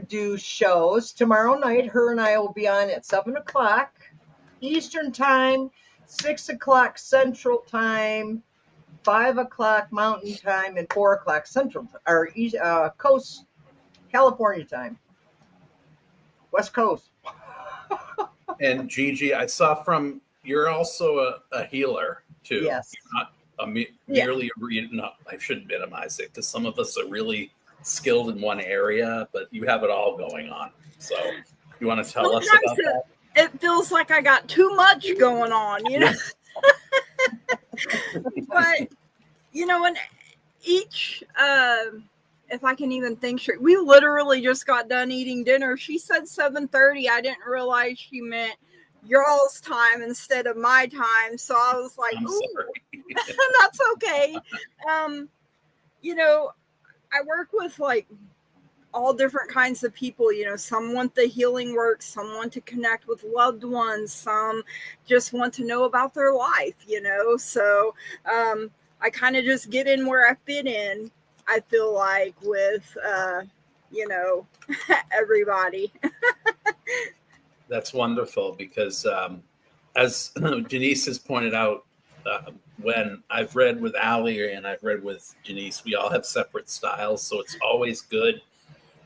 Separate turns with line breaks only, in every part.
do shows. Tomorrow night, her and I will be on at 7 o'clock Eastern Time, 6 o'clock Central Time, 5 o'clock Mountain Time, and 4 o'clock Central or Coast California Time. West Coast.
And Gigi, I saw from you're also a healer too.
Yes.
You're not merely no, I shouldn't minimize it because some of us are really skilled in one area, but you have it all going on. So you want to tell us about that?
It feels like I got too much going on, you know. But you know, and each if I can even think straight, we literally just got done eating dinner. She said 7:30. I didn't realize she meant y'all's time instead of my time. So I was like, ooh, that's okay. You know, I work with like all different kinds of people. You know, some want the healing work, some want to connect with loved ones, some just want to know about their life, you know. So I kind of just get in where I fit in, I feel like, with you know, everybody.
That's wonderful because as Denise has pointed out, when I've read with Allie and I've read with Denise, we all have separate styles. So it's always good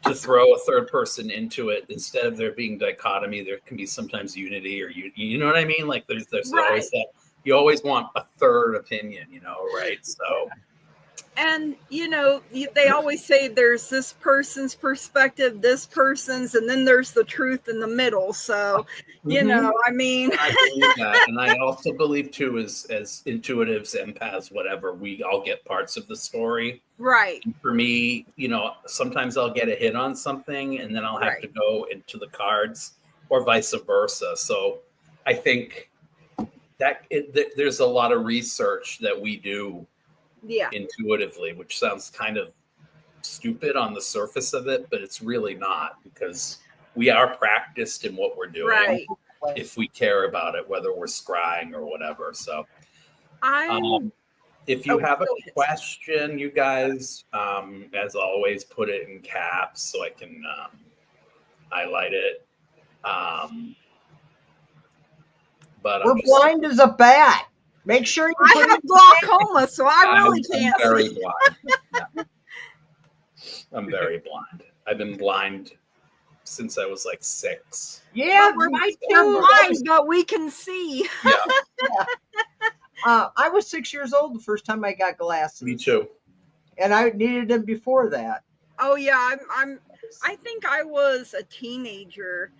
to throw a third person into it. Instead of there being dichotomy, there can be sometimes unity, or you know what I mean? Like there's right. Always that, you always want a third opinion, you know, right? So.
And, you know, they always say there's this person's perspective, this person's, and then there's the truth in the middle. So, you know, I mean.
I believe that. And I also believe, too, as intuitives, empaths, whatever, we all get parts of the story.
Right.
And for me, you know, sometimes I'll get a hit on something and then I'll have to go into the cards or vice versa. So I think that there's a lot of research that we do. Yeah, intuitively, which sounds kind of stupid on the surface of it, but it's really not, because we are practiced in what we're doing, right, if we care about it, whether we're scrying or whatever. So if you have a question, you guys, as always, put it in caps so I can highlight it. But
we're blind as a bat. Make sure you
I have glaucoma, so I really can't
I'm very blind. Yeah. I'm very blind. I've been blind since I was like 6.
Yeah,
we're blind, but we can see.
Yeah.
I was 6 years old the first time I got glasses.
Me too.
And I needed them before that.
Oh yeah, I think I was a teenager.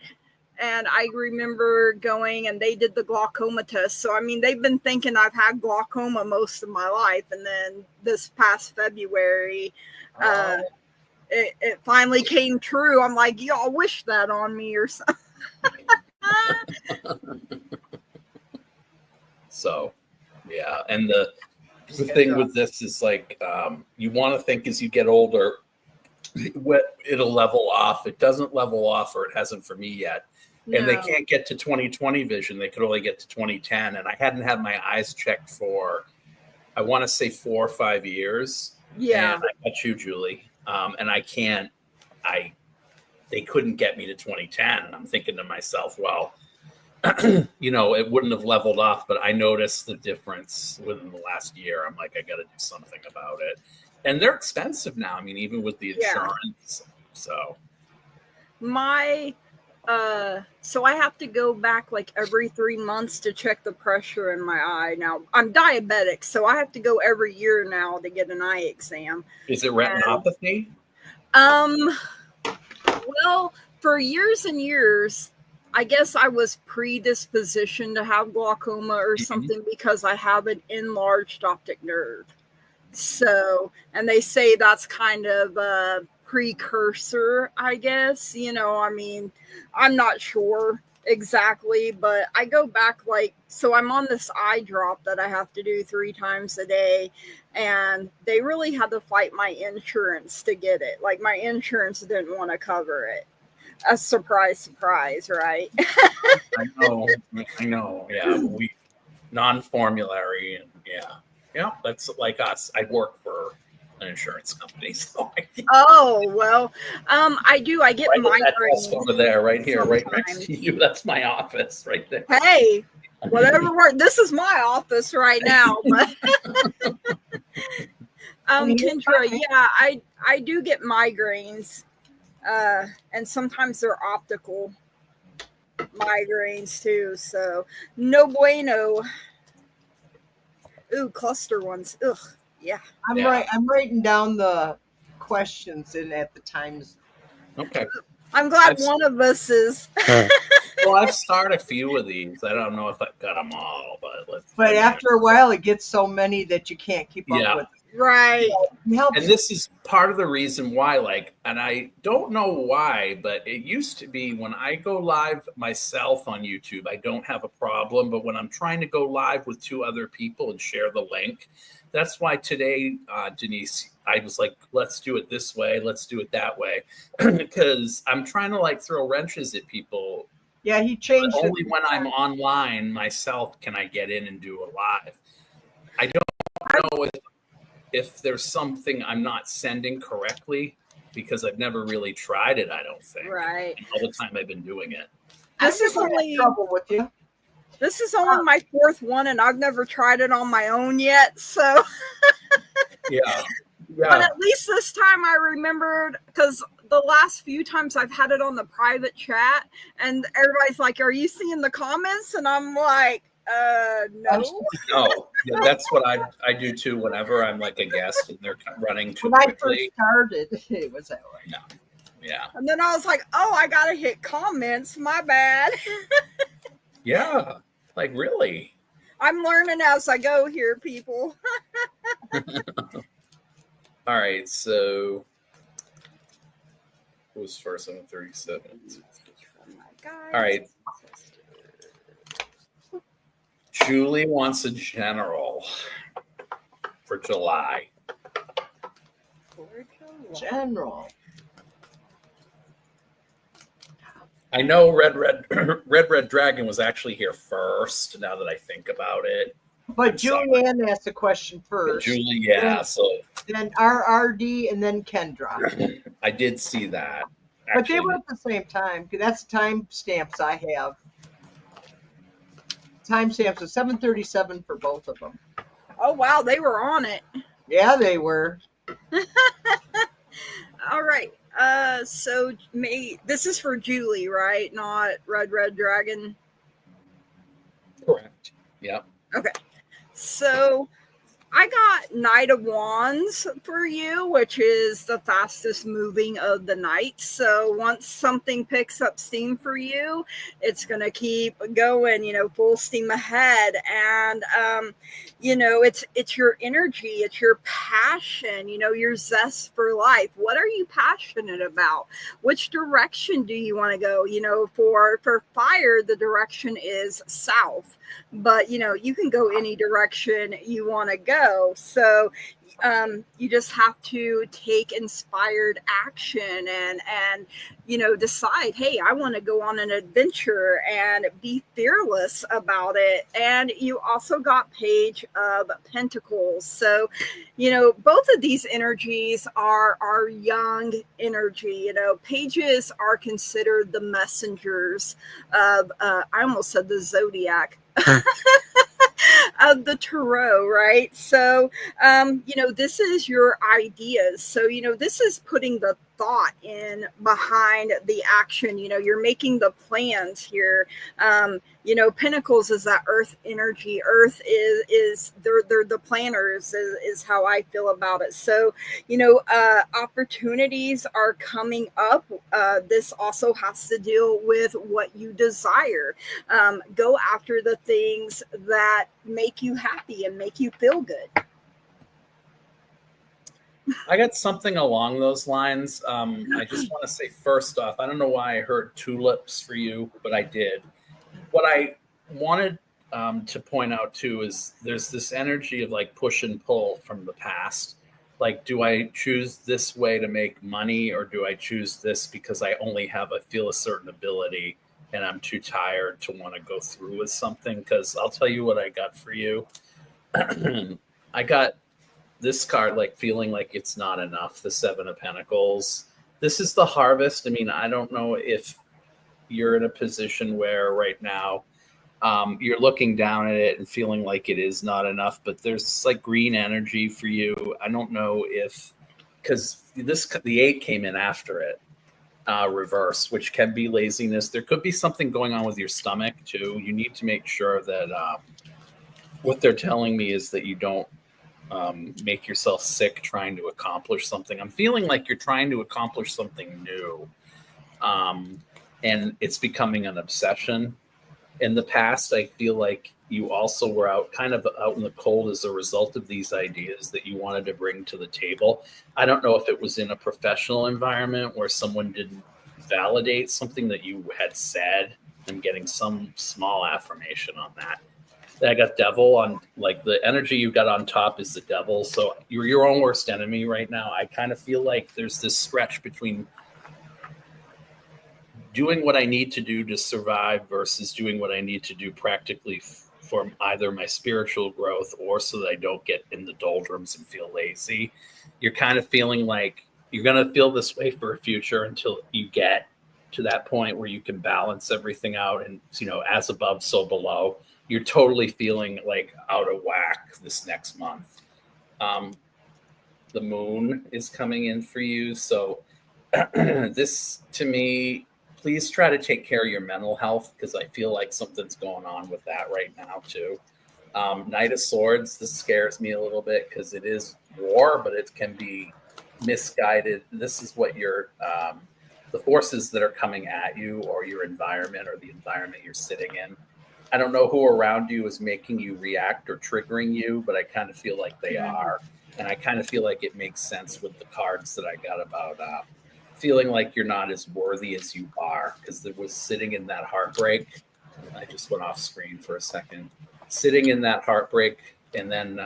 And I remember going and they did the glaucoma test. So, I mean, they've been thinking I've had glaucoma most of my life. And then this past February, it finally came true. I'm like, y'all wish that on me or something.
So, yeah. And the thing with this is like, you want to think as you get older, it'll level off. It doesn't level off, or it hasn't for me yet. And they can't get to 20/20 vision. They could only get to 20/10. And I hadn't had my eyes checked for, I want to say 4 or 5 years.
Yeah.
And I met you, Julie. And they couldn't get me to 20/10. And I'm thinking to myself, well, you know, it wouldn't have leveled off, but I noticed the difference within the last year. I'm like, I got to do something about it. And they're expensive now. I mean, even with the insurance. So
so I have to go back like every 3 months to check the pressure in my eye. Now I'm diabetic, so I have to go every year now to get an eye exam.
Is it retinopathy?
Well, for years and years, I guess I was predispositioned to have glaucoma or something because I have an enlarged optic nerve. So, and they say that's kind of a precursor, I guess, you know, I mean, I'm not sure exactly, but I go back so I'm on this eye drop that I have to do 3 times a day, and they really had to fight my insurance to get it. Like, my insurance didn't want to cover it. A surprise, right?
I know. Yeah, we non-formulary, and yeah, that's like us. I work for an insurance company. So
Oh, well, I do. I get
right at that desk
migraines
over there, right here, right next
sometimes.
to you. That's my office right there.
Hey, whatever works. This is my office right now, but Kendra, yeah, I do get migraines, and sometimes they're optical migraines too. So no bueno. Ooh, cluster ones. Ugh, yeah.
I'm writing down the questions in at the times.
Okay.
I'm glad one of us is.
Well, I've started a few of these. I don't know if I've got them all, but
after a while, it gets so many that you can't keep up with.
Right.
And this is part of the reason why, like, and I don't know why, but it used to be when I go live myself on YouTube, I don't have a problem. But when I'm trying to go live with two other people and share the link, that's why today, Denise, I was like, let's do it this way. Let's do it that way. Because I'm trying to like throw wrenches at people.
Yeah, he changed
it. Only when I'm online myself can I get in and do a live. I don't know if there's something I'm not sending correctly, because I've never really tried it, I don't think.
Right.
And all the time I've been doing it.
This is only
trouble with you.
This is only my fourth one, and I've never tried it on my own yet. So
yeah.
But at least this time I remembered, because the last few times I've had it on the private chat, and everybody's like, "Are you seeing the comments?" And I'm like, no.
No, yeah, that's what I do too. Whenever I'm like a guest and they're running too
when
quickly.
When I first started, it was that way.
Yeah.
And then I was like, "Oh, I gotta hit comments. My bad."
Yeah, like really.
I'm learning as I go here, people.
All right, so who was first? I'm 37. All right. Julie wants a general for July.
General.
I know Red Dragon was actually here first, now that I think about it.
But Julianne asked the question first.
Julie, yeah.
Then RRD and then Kendra.
I did see that. Actually.
But they were at the same time, because that's time stamps I have. Timestamps of 7:37 for both of them.
Oh wow, they were on it.
Yeah, they were.
All right. So this is for Julie, right? Not Red Dragon.
Correct. Yep.
Okay. So I got Knight of Wands for you, which is the fastest moving of the night. So once something picks up steam for you, it's going to keep going, full steam ahead. And, it's your energy, it's your passion, your zest for life. What are you passionate about? Which direction do you want to go? For fire, the direction is south, but, you can go any direction you want to go. So you just have to take inspired action and decide, hey, I want to go on an adventure, and be fearless about it. And you also got Page of Pentacles. So both of these energies are young energy. Pages are considered the messengers of I almost said the zodiac. Of the tarot, right? So, this is your ideas. So, this is putting the thought in behind the action. You're making the plans here. Pentacles is that earth energy. Earth is they're the planners is how I feel about it. So, opportunities are coming up. This also has to deal with what you desire. Go after the things that make you happy and make you feel good.
I got something along those lines. I just want to say, first off, I don't know why I heard tulips for you, but I did. What I wanted to point out too is there's this energy of like push and pull from the past. Like, do I choose this way to make money, or do I choose this because I feel a certain ability and I'm too tired to want to go through with something? Because I'll tell you what I got for you. I got this card, like feeling like it's not enough, the Seven of Pentacles. This is the harvest. I mean, I don't know if you're in a position where right now you're looking down at it and feeling like it is not enough, but there's like green energy for you. I don't know if, because the 8 came in after it, reverse, which can be laziness. There could be something going on with your stomach too. You need to make sure that what they're telling me is that you don't make yourself sick trying to accomplish something. I'm feeling like you're trying to accomplish something new, and it's becoming an obsession. In the past, I feel like you also were out in the cold as a result of these ideas that you wanted to bring to the table. I don't know if it was in a professional environment where someone didn't validate something that you had said and getting some small affirmation on that. I got devil on, like, the energy you got on top is the devil. So you're your own worst enemy right now. I kind of feel like there's this stretch between doing what I need to do to survive versus doing what I need to do practically for either my spiritual growth or so that I don't get in the doldrums and feel lazy. You're kind of feeling like you're going to feel this way for a future until you get to that point where you can balance everything out and, as above, so below. You're totally feeling like out of whack this next month. The moon is coming in for you. So this, to me, please try to take care of your mental health, because I feel like something's going on with that right now too. Knight of Swords, this scares me a little bit because it is war, but it can be misguided. This is what the forces that are coming at you, or your environment, or the environment you're sitting in. I don't know who around you is making you react or triggering you, but I kind of feel like they are. And I kind of feel like it makes sense with the cards that I got about feeling like you're not as worthy as you are, because there was sitting in that heartbreak. I just went off screen for a second. Sitting in that heartbreak, and then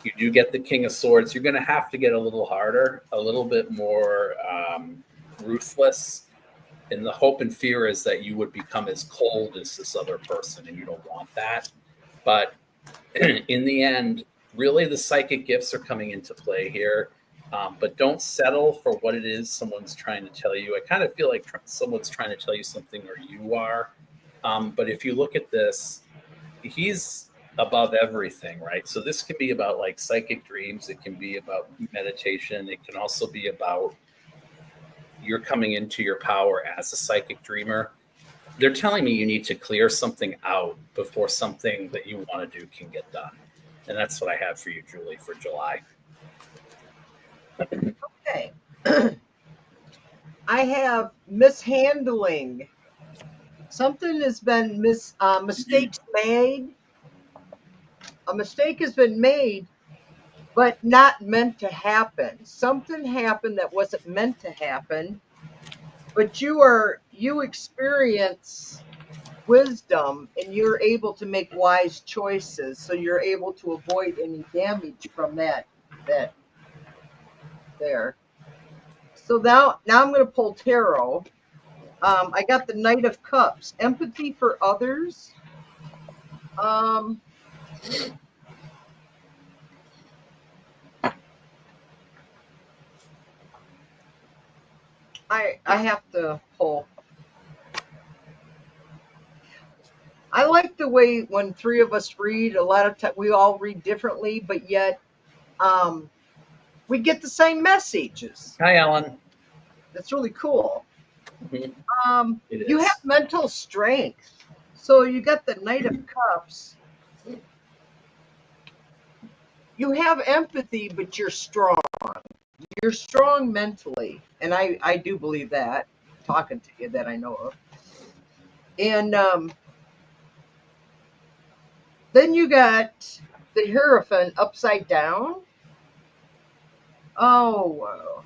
you do get the King of Swords. You're going to have to get a little harder, a little bit more ruthless. And the hope and fear is that you would become as cold as this other person, and you don't want that. But in the end, really the psychic gifts are coming into play here. But don't settle for what it is someone's trying to tell you. I kind of feel like someone's trying to tell you something, or you are. But if you look at this, he's above everything, right? So this can be about like psychic dreams. It can be about meditation. It can also be about you're coming into your power as a psychic dreamer. They're telling me you need to clear something out before something that you want to do can get done. And that's what I have for you, Julie, for July.
Okay. I have mishandling. Something has been mistakes made. A mistake has been made, but not meant to happen. Something happened that wasn't meant to happen, but you experience wisdom, and you're able to make wise choices, so you're able to avoid any damage from that there. So now I'm going to pull tarot. I got the Knight of Cups, empathy for others. I have to pull. I like the way when three of us read, a lot of time we all read differently, but yet we get the same messages.
Hi, Ellen.
That's really cool.
Mm-hmm.
You have mental strength. So you got the Knight of Cups. You have empathy, but you're strong. You're strong mentally. And I do believe that, talking to you, that I know of. And then you got the Hierophant upside down. Oh, wow.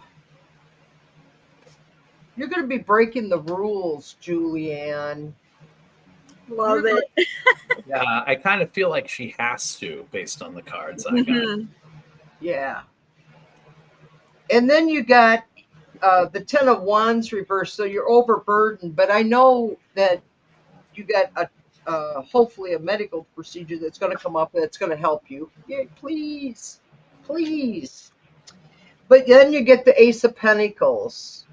You're going to be breaking the rules, Julianne.
Love it.
Yeah, I kind of feel like she has to, based on the cards I got.
Yeah. And then you got the Ten of Wands reversed, so you're overburdened. But I know that you got hopefully a medical procedure that's going to come up that's going to help you. Yeah, please Please. But then you get the Ace of Pentacles.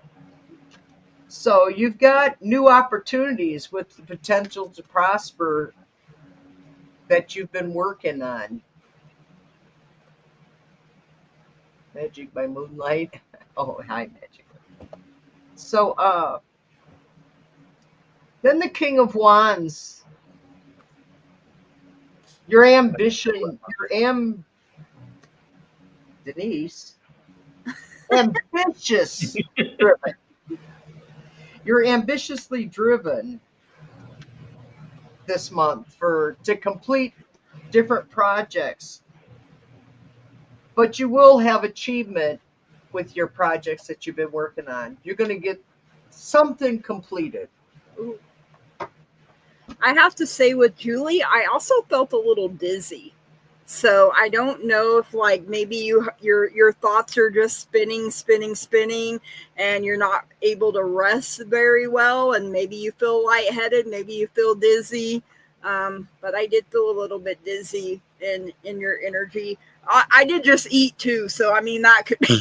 So you've got new opportunities with the potential to prosper that you've been working on. Magic by Moonlight. Oh, hi, Magic. So, then the King of Wands. Your ambition, Denise, ambitious driven. You're ambitiously driven this month to complete different projects. But you will have achievement with your projects that you've been working on. You're going to get something completed.
Ooh. I have to say with Julie, I also felt a little dizzy. So I don't know if like maybe your thoughts are just spinning, and you're not able to rest very well, and maybe you feel lightheaded, maybe you feel dizzy. But I did feel a little bit dizzy in your energy. I did just eat too, so I mean that could be.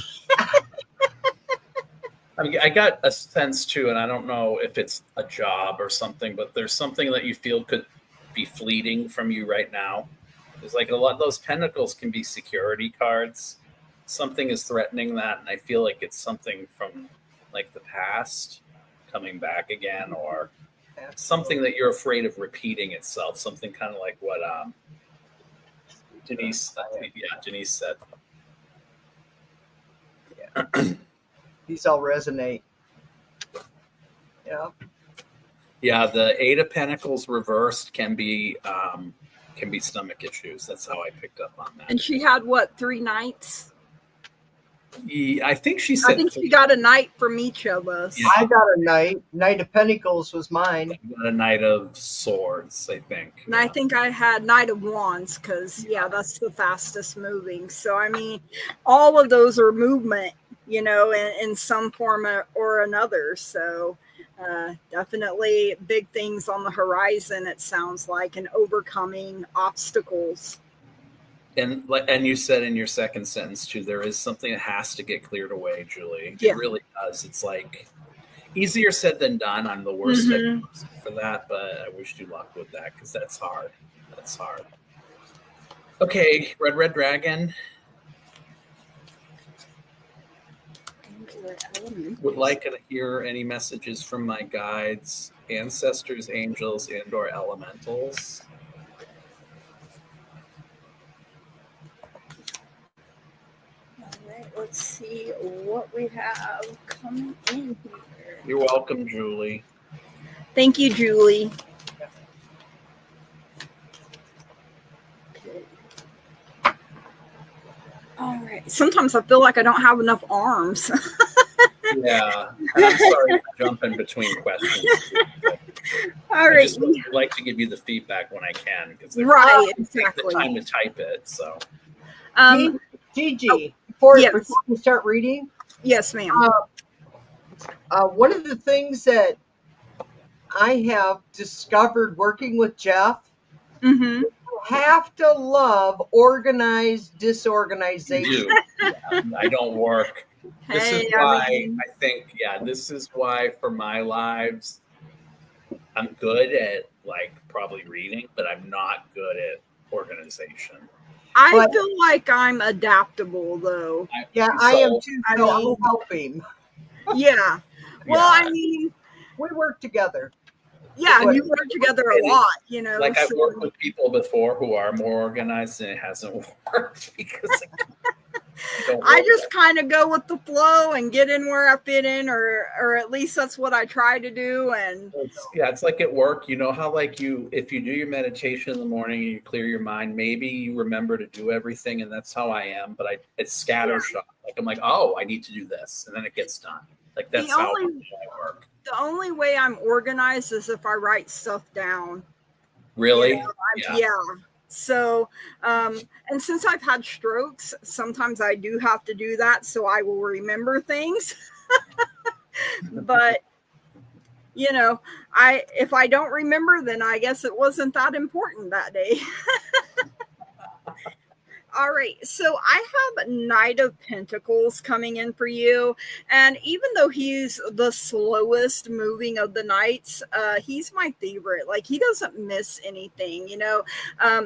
I mean, I got a sense too, and I don't know if it's a job or something, but there's something that you feel could be fleeting from you right now. There's like a lot of those pentacles can be security cards. Something is threatening that, and I feel like it's something from like the past coming back again, or something that you're afraid of repeating itself. Something kind of like what Denise said.
Yeah. These all resonate. Yeah.
Yeah, the Eight of Pentacles reversed can be stomach issues. That's how I picked up on that.
And she had what, 3 nights?
Yeah, I think she said.
I think she got a night from each of us.
Yeah.
I got a knight. Knight of Pentacles was mine.
I got a Knight of Swords, I think.
And I think I had Knight of Wands because, that's the fastest moving. So, I mean, all of those are movement, in some form or another. So, definitely big things on the horizon, it sounds like, and overcoming obstacles.
And you said in your second sentence, too, there is something that has to get cleared away, Julie.
Yeah.
It really does. It's like easier said than done. I'm the worst for that, but I wish you luck with that because that's hard. That's hard. Okay, Red Dragon. Would like to hear any messages from my guides, ancestors, angels, and or elementals.
Let's see what we have coming in here.
You're welcome, Julie.
Thank you, Julie. Okay. All right. Sometimes I feel like I don't have enough arms.
Yeah. And I'm sorry to jump in between questions.
All right.
I just would like to give you the feedback when I can. Because
right,
take
exactly.
the time to type it. So.
Gigi, before we start reading.
Yes, ma'am.
One of the things that I have discovered working with Jeff, you have to love organized disorganization.
I don't work. This is why I think, this is why for my lives, I'm good at like probably reading, but I'm not good at organization.
I feel like I'm adaptable though.
I am too. So I'll help him.
Yeah. Well, I mean,
we work together.
Yeah, and you work together a lot,
Like I've worked with people before who are more organized, and it hasn't worked because
I just kind of go with the flow and get in where I fit in, or at least that's what I try to do. And
it's like at work, you know how like if you do your meditation in the morning and you clear your mind, maybe you remember to do everything, and that's how I am. But it's scattershot. Like I'm like, oh, I need to do this, and then it gets done. Like that's how I work.
The only way I'm organized is if I write stuff down.
Really?
Yeah. So, and since I've had strokes, sometimes I do have to do that. So I will remember things. But, if I don't remember, then I guess it wasn't that important that day. All right, so I have Knight of Pentacles coming in for you, and even though he's the slowest moving of the knights, he's my favorite. Like, he doesn't miss anything, you know.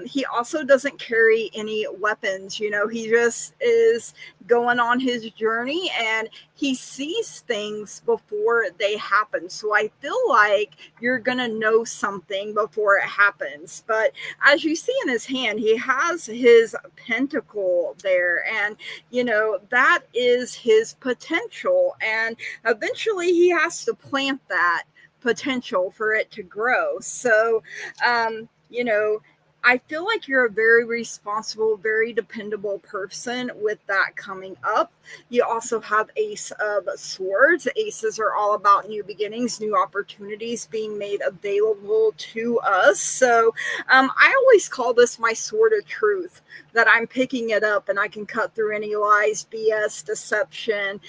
He also doesn't carry any weapons, you know. He just is going on his journey, and he sees things before they happen. So I feel like you're gonna know something before it happens. But as you see in his hand, he has his pentacle there, and you know that is his potential, and eventually he has to plant that potential for it to grow. So you know, I feel like you're a very responsible, very dependable person with that coming up. You also have Ace of Swords. Aces are all about new beginnings, new opportunities being made available to us. So I always call this my sword of truth, that I'm picking it up and I can cut through any lies, BS, deception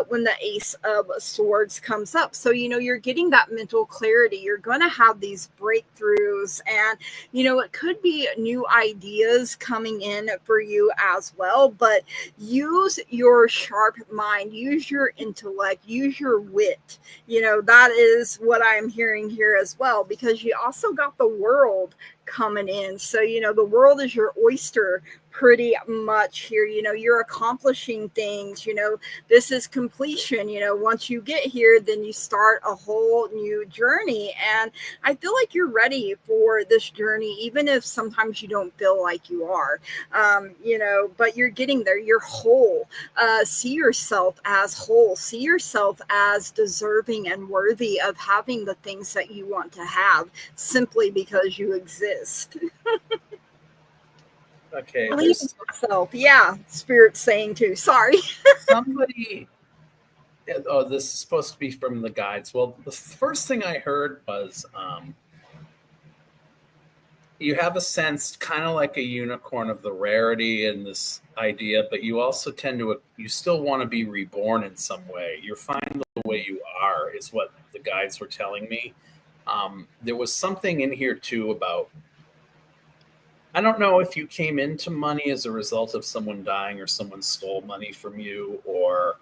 when the Ace of Swords comes up. So, you know, you're getting that mental clarity. You're going to have these breakthroughs, and, you know, it could be new ideas coming in for you as well, but use your sharp mind, use your intellect, use your wit. You know, that is what I'm hearing here as well, because you also got the World coming in. So, you know, the world is your oyster pretty much here. You know, you're accomplishing things. You know, this is completion. You know, once you get here, then you start a whole new journey. And I feel like you're ready for this journey, even if sometimes you don't feel like you are, you know, but you're getting there. You're whole. See yourself as whole. See yourself as deserving and worthy of having the things that you want to have, simply because you exist.
Okay.
Believe in yourself. Yeah, Spirit's saying too. Sorry.
Somebody. Oh, this is supposed to be from the guides. Well, the first thing I heard was you have a sense, kind of like a unicorn, of the rarity in this idea, but you also tend to, you still want to be reborn in some way. You're fine the way you are, is what the guides were telling me. There was something in here too about, I don't know if you came into money as a result of someone dying, or someone stole money from you, or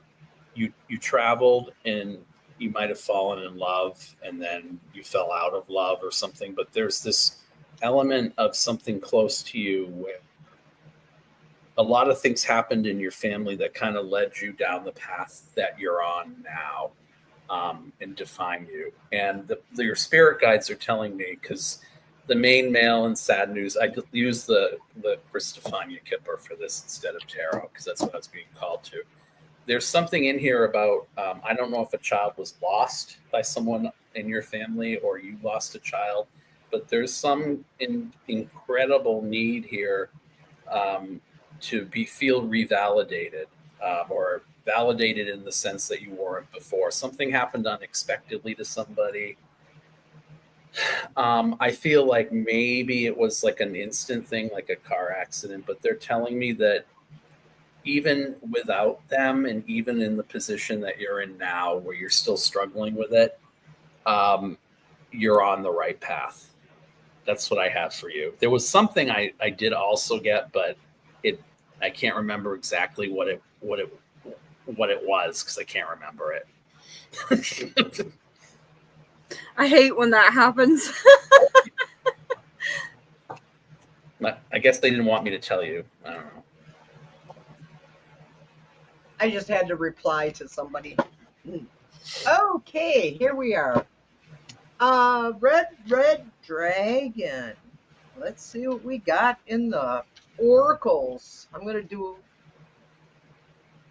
you traveled and you might have fallen in love and then you fell out of love or something. But there's this element of something close to you where a lot of things happened in your family that kind of led you down the path that you're on now, and define you. And your spirit guides are telling me, because the main male and sad news, I use the Christophania Kipper for this instead of tarot, because that's what I was being called to. There's something in here about, I don't know if a child was lost by someone in your family or you lost a child, but there's some incredible need here to feel revalidated, or validated in the sense that you weren't before. Something happened unexpectedly to somebody. I feel like maybe it was like an instant thing, like a car accident, but they're telling me that even without them, and even in the position that you're in now, where you're still struggling with it, you're on the right path. That's what I have for you. There was something I did also get, but I can't remember exactly what it was, because I can't remember it.
I hate when that happens.
I guess they didn't want me to tell you. I don't know.
I just had to reply to somebody. Okay, here we are. Red Dragon. Let's see what we got in the oracles. I'm going to do,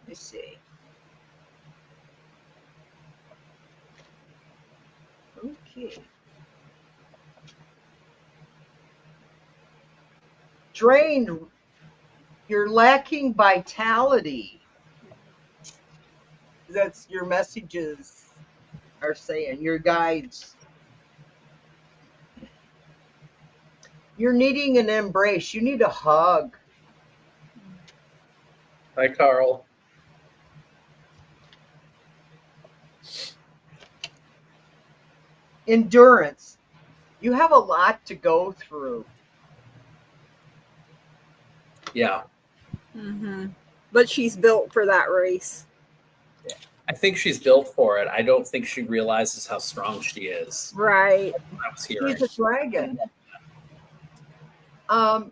let me see. Okay. Drained. You're lacking vitality. That's your messages are saying, your guides. You're needing an embrace. You need a hug.
Hi, Carl.
Endurance. You have a lot to go through.
Yeah.
Mm-hmm. But she's built for that race.
I think she's built for it. I don't think she realizes how strong she is.
Right.
I was hearing.
She's a dragon. I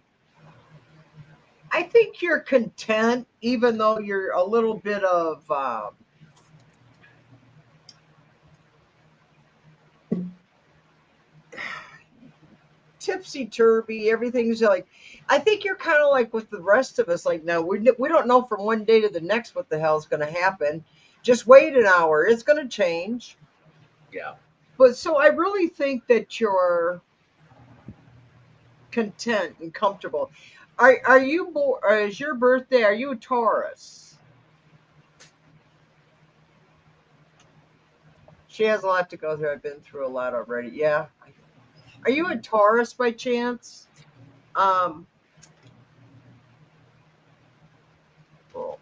think you're content, even though you're a little bit of tipsy-turvy. Everything's like, I think you're kind of like with the rest of us. Like, no, we don't know from one day to the next what the hell's going to happen. Just wait an hour. It's going to change.
Yeah.
But so I really think that you're content and comfortable. Are you born? Is your birthday? Are you a Taurus? She has a lot to go through. I've been through a lot already. Yeah. Are you a Taurus by chance? Well,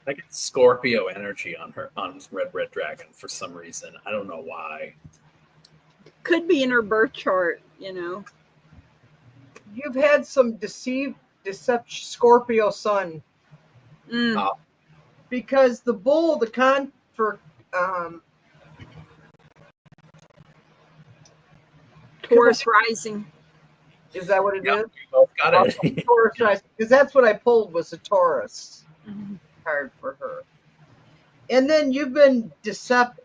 I get Scorpio energy on her on Red Dragon for some reason. I don't know why.
Could be in her birth chart, you know.
you've had some deception, Scorpio Sun,
Mm.
because the bull,
Taurus rising.
is that what it is?
Yep, we both got it.
Taurus rising, because that's what I pulled was a Taurus
Mhm.
card for her. And then you've been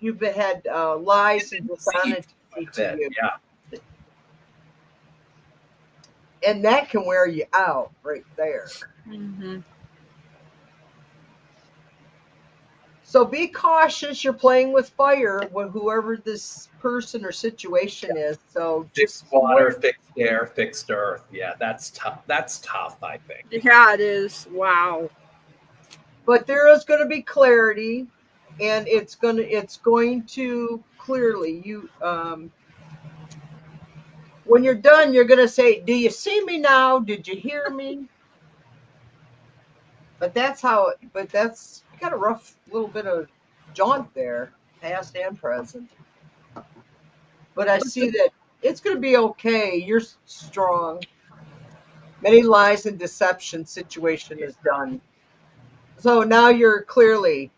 you've had lies and dishonesty to you,
Yeah.
and that can wear you out right there.
Mhm.
So be cautious. You're playing with fire with whoever this person or situation is. So just
Fixed water, fixed air, fixed earth. Yeah, that's tough. That's tough, I think.
Yeah, it is. Wow.
but there is going to be clarity, and it's going to clearly you when you're done, you're going to say, do you see me now? Did you hear me? But that's you got a rough little bit of jaunt there, past and present. But I see that it's going to be okay. You're strong. Many lies and deception situation is done. So now you're clearly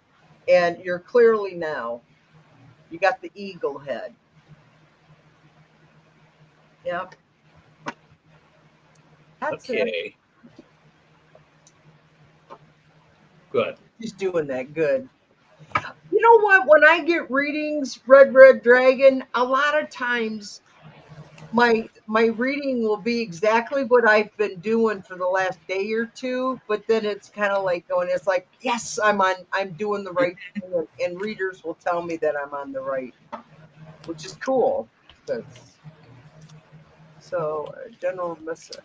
now. You got the eagle head. Yep. That's it.
Okay. Good.
She's doing that good. You know what? When I get readings, Red Dragon, a lot of times my reading will be exactly what I've been doing for the last day or two, but then it's kind of like going, it's like, yes, I'm doing the right thing, and readers will tell me that I'm on the right, which is cool. So, general message.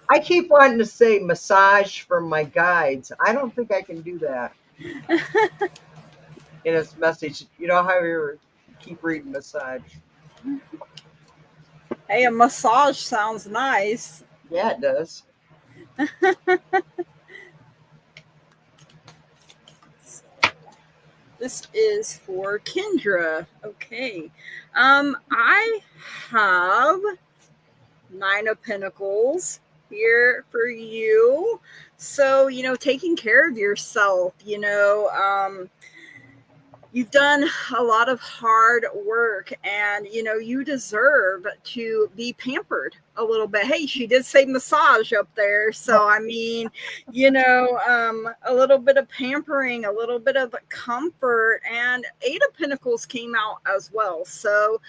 I keep wanting to say massage from my guides. I don't think I can do that in its message. You know how you keep reading massage?
Hey, a massage sounds nice.
Yeah, it does.
This is for Kendra. Okay. I have 9 of Pentacles here for you. So, taking care of yourself, you've done a lot of hard work, and you deserve to be pampered a little bit. Hey, she did say massage up there, so I mean, a little bit of pampering, a little bit of comfort, and 8 of Pentacles came out as well. So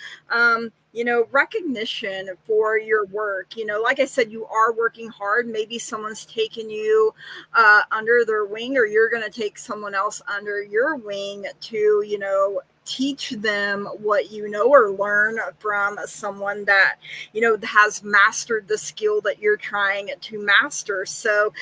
recognition for your work. Like I said, you are working hard. Maybe someone's taken you under their wing, or you're going to take someone else under your wing to, teach them what or learn from someone that has mastered the skill that you're trying to master. So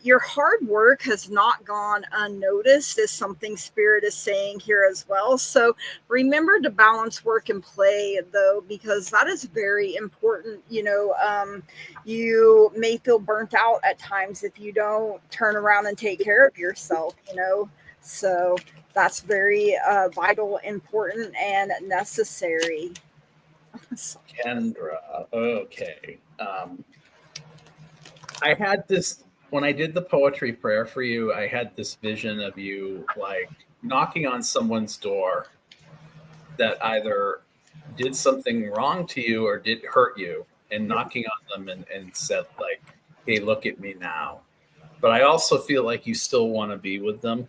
your hard work has not gone unnoticed, is something Spirit is saying here as well. So remember to balance work and play, though, because that is very important. You may feel burnt out at times if you don't turn around and take care of yourself, so that's very vital, important, and necessary.
Kendra. Okay. I had this when I did the poetry prayer for you, I had this vision of you like knocking on someone's door that either did something wrong to you or did hurt you, and knocking on them and said like, hey, look at me now. But I also feel like you still want to be with them,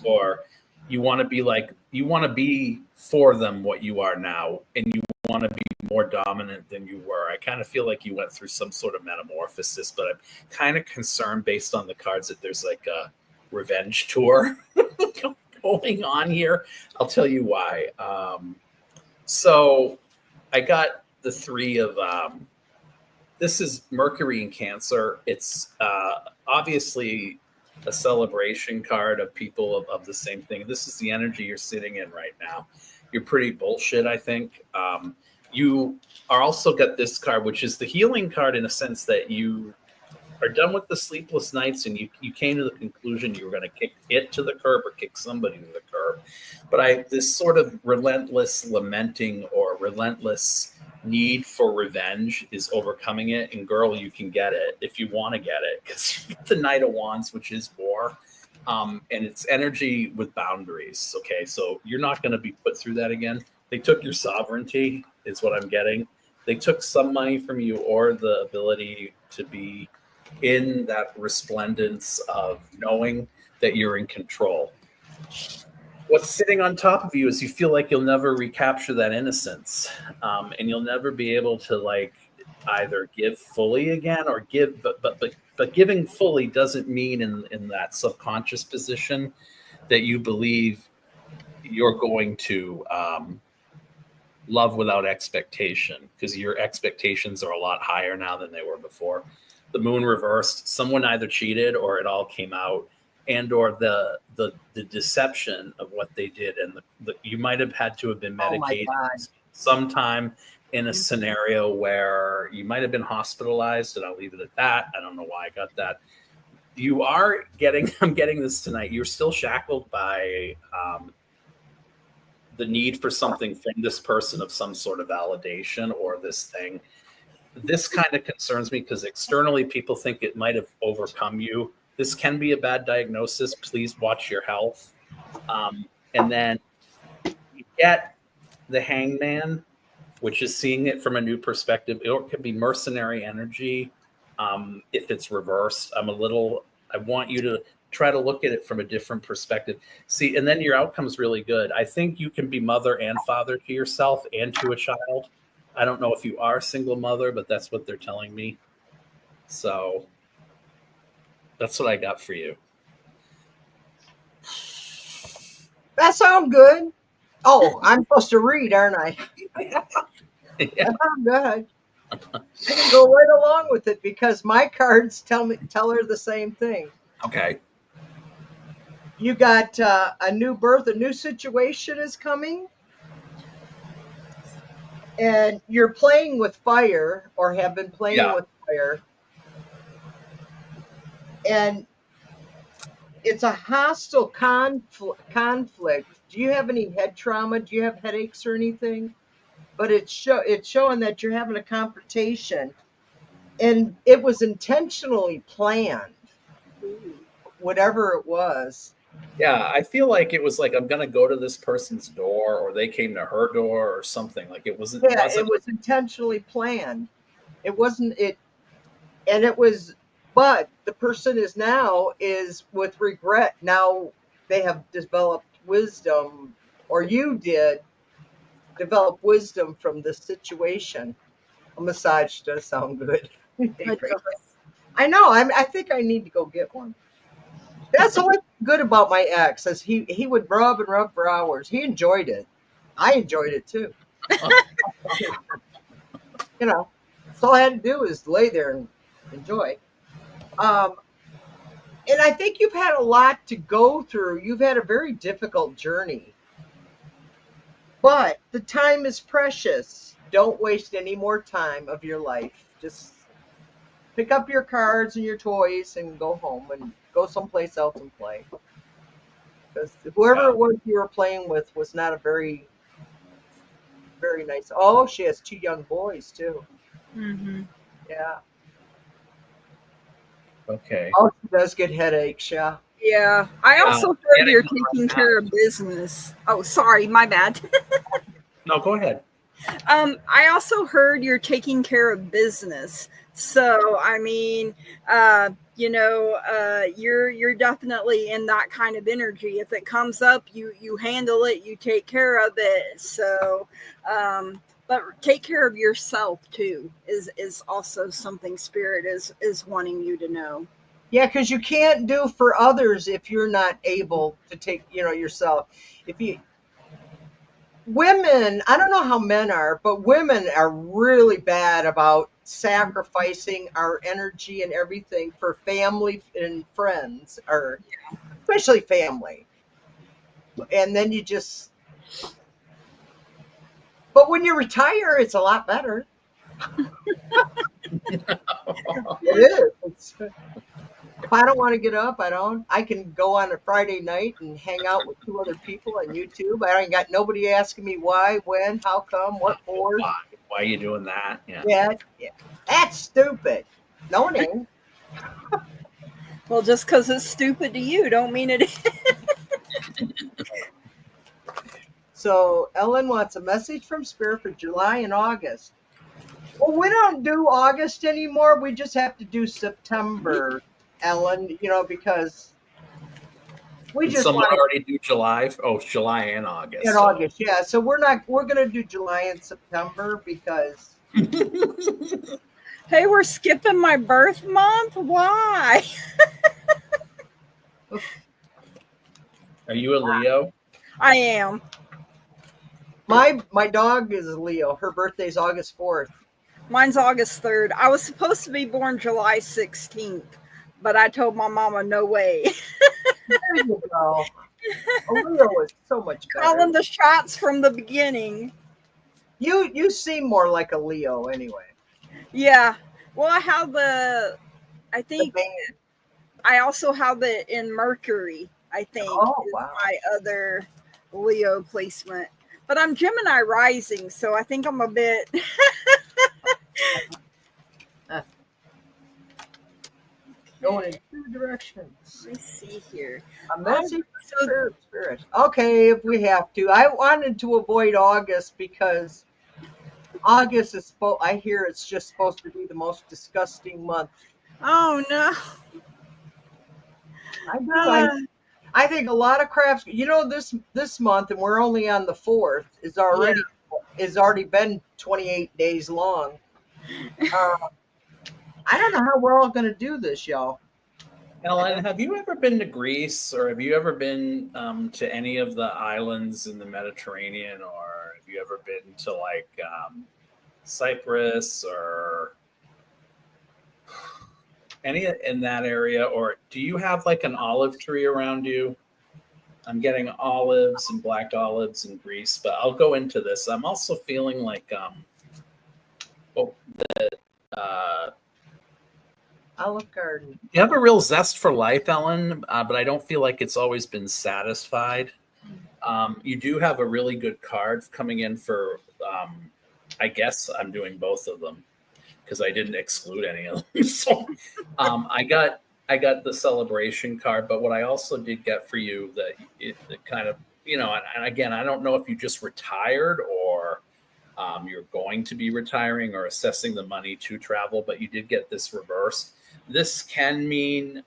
or you want to be like, you want to be for them what you are now, and you want to be more dominant than you were. I kind of feel like you went through some sort of metamorphosis, but I'm kind of concerned based on the cards that there's like a revenge tour going on here. I'll tell you why. So I got the three of, this is Mercury in Cancer. It's obviously a celebration card of people of the same thing. This is the energy you're sitting in right now. You're pretty bullshit, I think. You are also got this card, which is the healing card in a sense that you are done with the sleepless nights and you came to the conclusion you were going to kick it to the curb or kick somebody to the curb. But this sort of relentless lamenting or relentless need for revenge is overcoming it. And girl, you can get it if you want to get it, because the Knight of Wands, which is war, and it's energy with boundaries. Okay, so you're not going to be put through that again. They took your sovereignty, is what I'm getting. They took some money from you, or the ability to be in that resplendence of knowing that you're in control. What's sitting on top of you is you feel like you'll never recapture that innocence, and you'll never be able to like either give fully again or give, but giving fully doesn't mean in that subconscious position that you believe you're going to love without expectation, because your expectations are a lot higher now than they were before. The moon reversed, someone either cheated or it all came out, and or the deception of what they did, and you might have had to have been medicated sometime in a scenario where you might have been hospitalized, and I'll leave it at that. I don't know why I got that. You are getting, I'm getting this tonight, you're still shackled by the need for something from this person of some sort of validation or this thing. This kind of concerns me because externally people think it might have overcome you. This can be a bad diagnosis. Please watch your health. And then you get the Hangman, which is seeing it from a new perspective. It could be mercenary energy if it's reversed. I want you to try to look at it from a different perspective. See, and then your outcome's really good. I think you can be mother and father to yourself and to a child. I don't know if you are a single mother, but that's what they're telling me. So that's what I got for you.
That sounds good. Oh, I'm supposed to read, aren't I?
Yeah.
That sounds good. I can go right along with it because my cards tell her the same thing.
Okay.
You got a new birth, a new situation is coming, and you're playing with fire or have been playing with fire, and it's a hostile conflict. Do you have any head trauma? Do you have headaches or anything? But it's showing that you're having a confrontation, and it was intentionally planned, whatever it was.
Yeah, I feel like it was like, I'm going to go to this person's door, or they came to her door or something. Like it wasn't.
Yeah, it was intentionally planned. It wasn't it. And it was, but the person is with regret. Now they have developed wisdom, or you did develop wisdom from this situation. A massage does sound good. I know. I think I need to go get one. That's all good about my ex, is he would rub and rub for hours. He enjoyed it. I enjoyed it too. You know, so all I had to do is lay there and enjoy. And I think you've had a lot to go through. You've had a very difficult journey. But the time is precious. Don't waste any more time of your life. Just pick up your cards and your toys and go home and go someplace else and play. Because whoever it was you were playing with was not a very, very nice. Oh, she has 2 young boys too.
Mm-hmm.
Yeah.
Okay.
Oh, she does get headaches, yeah.
Yeah. I also heard
getting
you're
them
taking
right
care
now.
of business. Oh, sorry, my bad.
No, go ahead.
I also heard you're taking care of business. So I mean, you're definitely in that kind of energy. If it comes up, you handle it, you take care of it. So, but take care of yourself too is also something Spirit is wanting you to know.
Yeah, because you can't do for others if you're not able to take, yourself. If you Women, I don't know how men are, but women are really bad about sacrificing our energy and everything for family and friends, or especially family. And then but when you retire, it's a lot better. It is. If I don't want to get up, I don't. I can go on a Friday night and hang out with two other people on YouTube. I ain't got nobody asking me why, when, how come, what for.
Why are you doing that? Yeah.
Yeah. That's stupid. No, it ain't.
Well, just because it's stupid to you, don't mean it.
So Ellen wants a message from Spirit for July and August. Well, we don't do August anymore. We just have to do September, Ellen, because we
Did
just
someone
want to
already do July? Oh, July and August.
in August. Yeah. So we're going to do July and September because
Hey, we're skipping my birth month. Why?
Are you a Leo?
I am.
my dog is Leo. Her birthday's August 4th.
Mine's August 3rd. I was supposed to be born July 16th, but I told my mama no way.
There you go. A Leo is so much better.
Calling the shots from the beginning.
You seem more like a Leo anyway.
Yeah. Well, I think
The
I also have it in Mercury, I think,
Oh,
is
wow.
my other Leo placement. But I'm Gemini Rising, so I think I'm a bit.
Going in two directions.
Let me see here.
A message
So
for Spirit. Okay, if we have to. I wanted to avoid August because August is I hear it's just supposed to be the most disgusting month.
oh no.
I do. I think a lot of crafts. This month, and we're only on the 4th. Is already been 28 days long. I don't know how we're all going to do this, y'all.
Ellen, have you ever been to Greece, or have you ever been to any of the islands in the Mediterranean, or have you ever been to like Cyprus or any in that area? Or do you have like an olive tree around you? I'm getting olives and black olives in Greece, but I'll go into this. I'm also feeling like
Olive Garden.
you have a real zest for life, Ellen, but I don't feel like it's always been satisfied. You do have a really good card coming in for, I guess I'm doing both of them because I didn't exclude any of them. So I got the celebration card, but what I also did get for you that it kind of, and again, I don't know if you just retired or you're going to be retiring or assessing the money to travel, but you did get this reversed. This can mean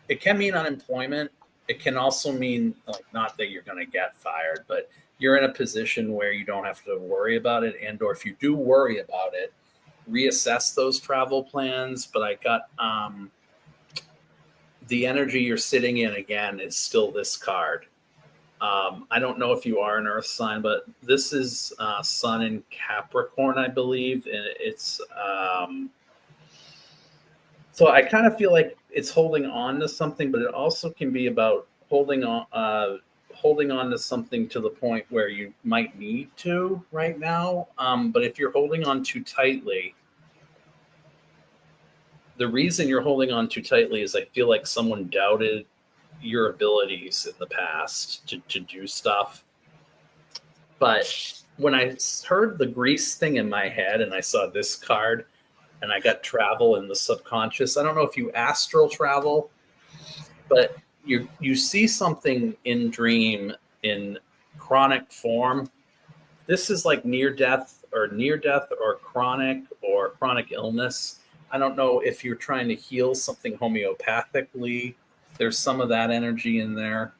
it can mean unemployment. It can also mean like not that you're going to get fired, but you're in a position where you don't have to worry about it, and or if you do worry about it, reassess those travel plans. But I got the energy you're sitting in again is still this card. I don't know if you are an earth sign, but this is sun in Capricorn, I believe. And it's so I kind of feel like it's holding on to something, but it also can be about holding on to something to the point where you might need to right now. But if you're holding on too tightly, the reason you're holding on too tightly is I feel like someone doubted your abilities in the past to do stuff. But when I heard the Greece thing in my head and I saw this card, and I got travel in the subconscious. I don't know if you astral travel, but you see something in dream in chronic form. This is like near death or chronic illness. I don't know if you're trying to heal something homeopathically. There's some of that energy in there,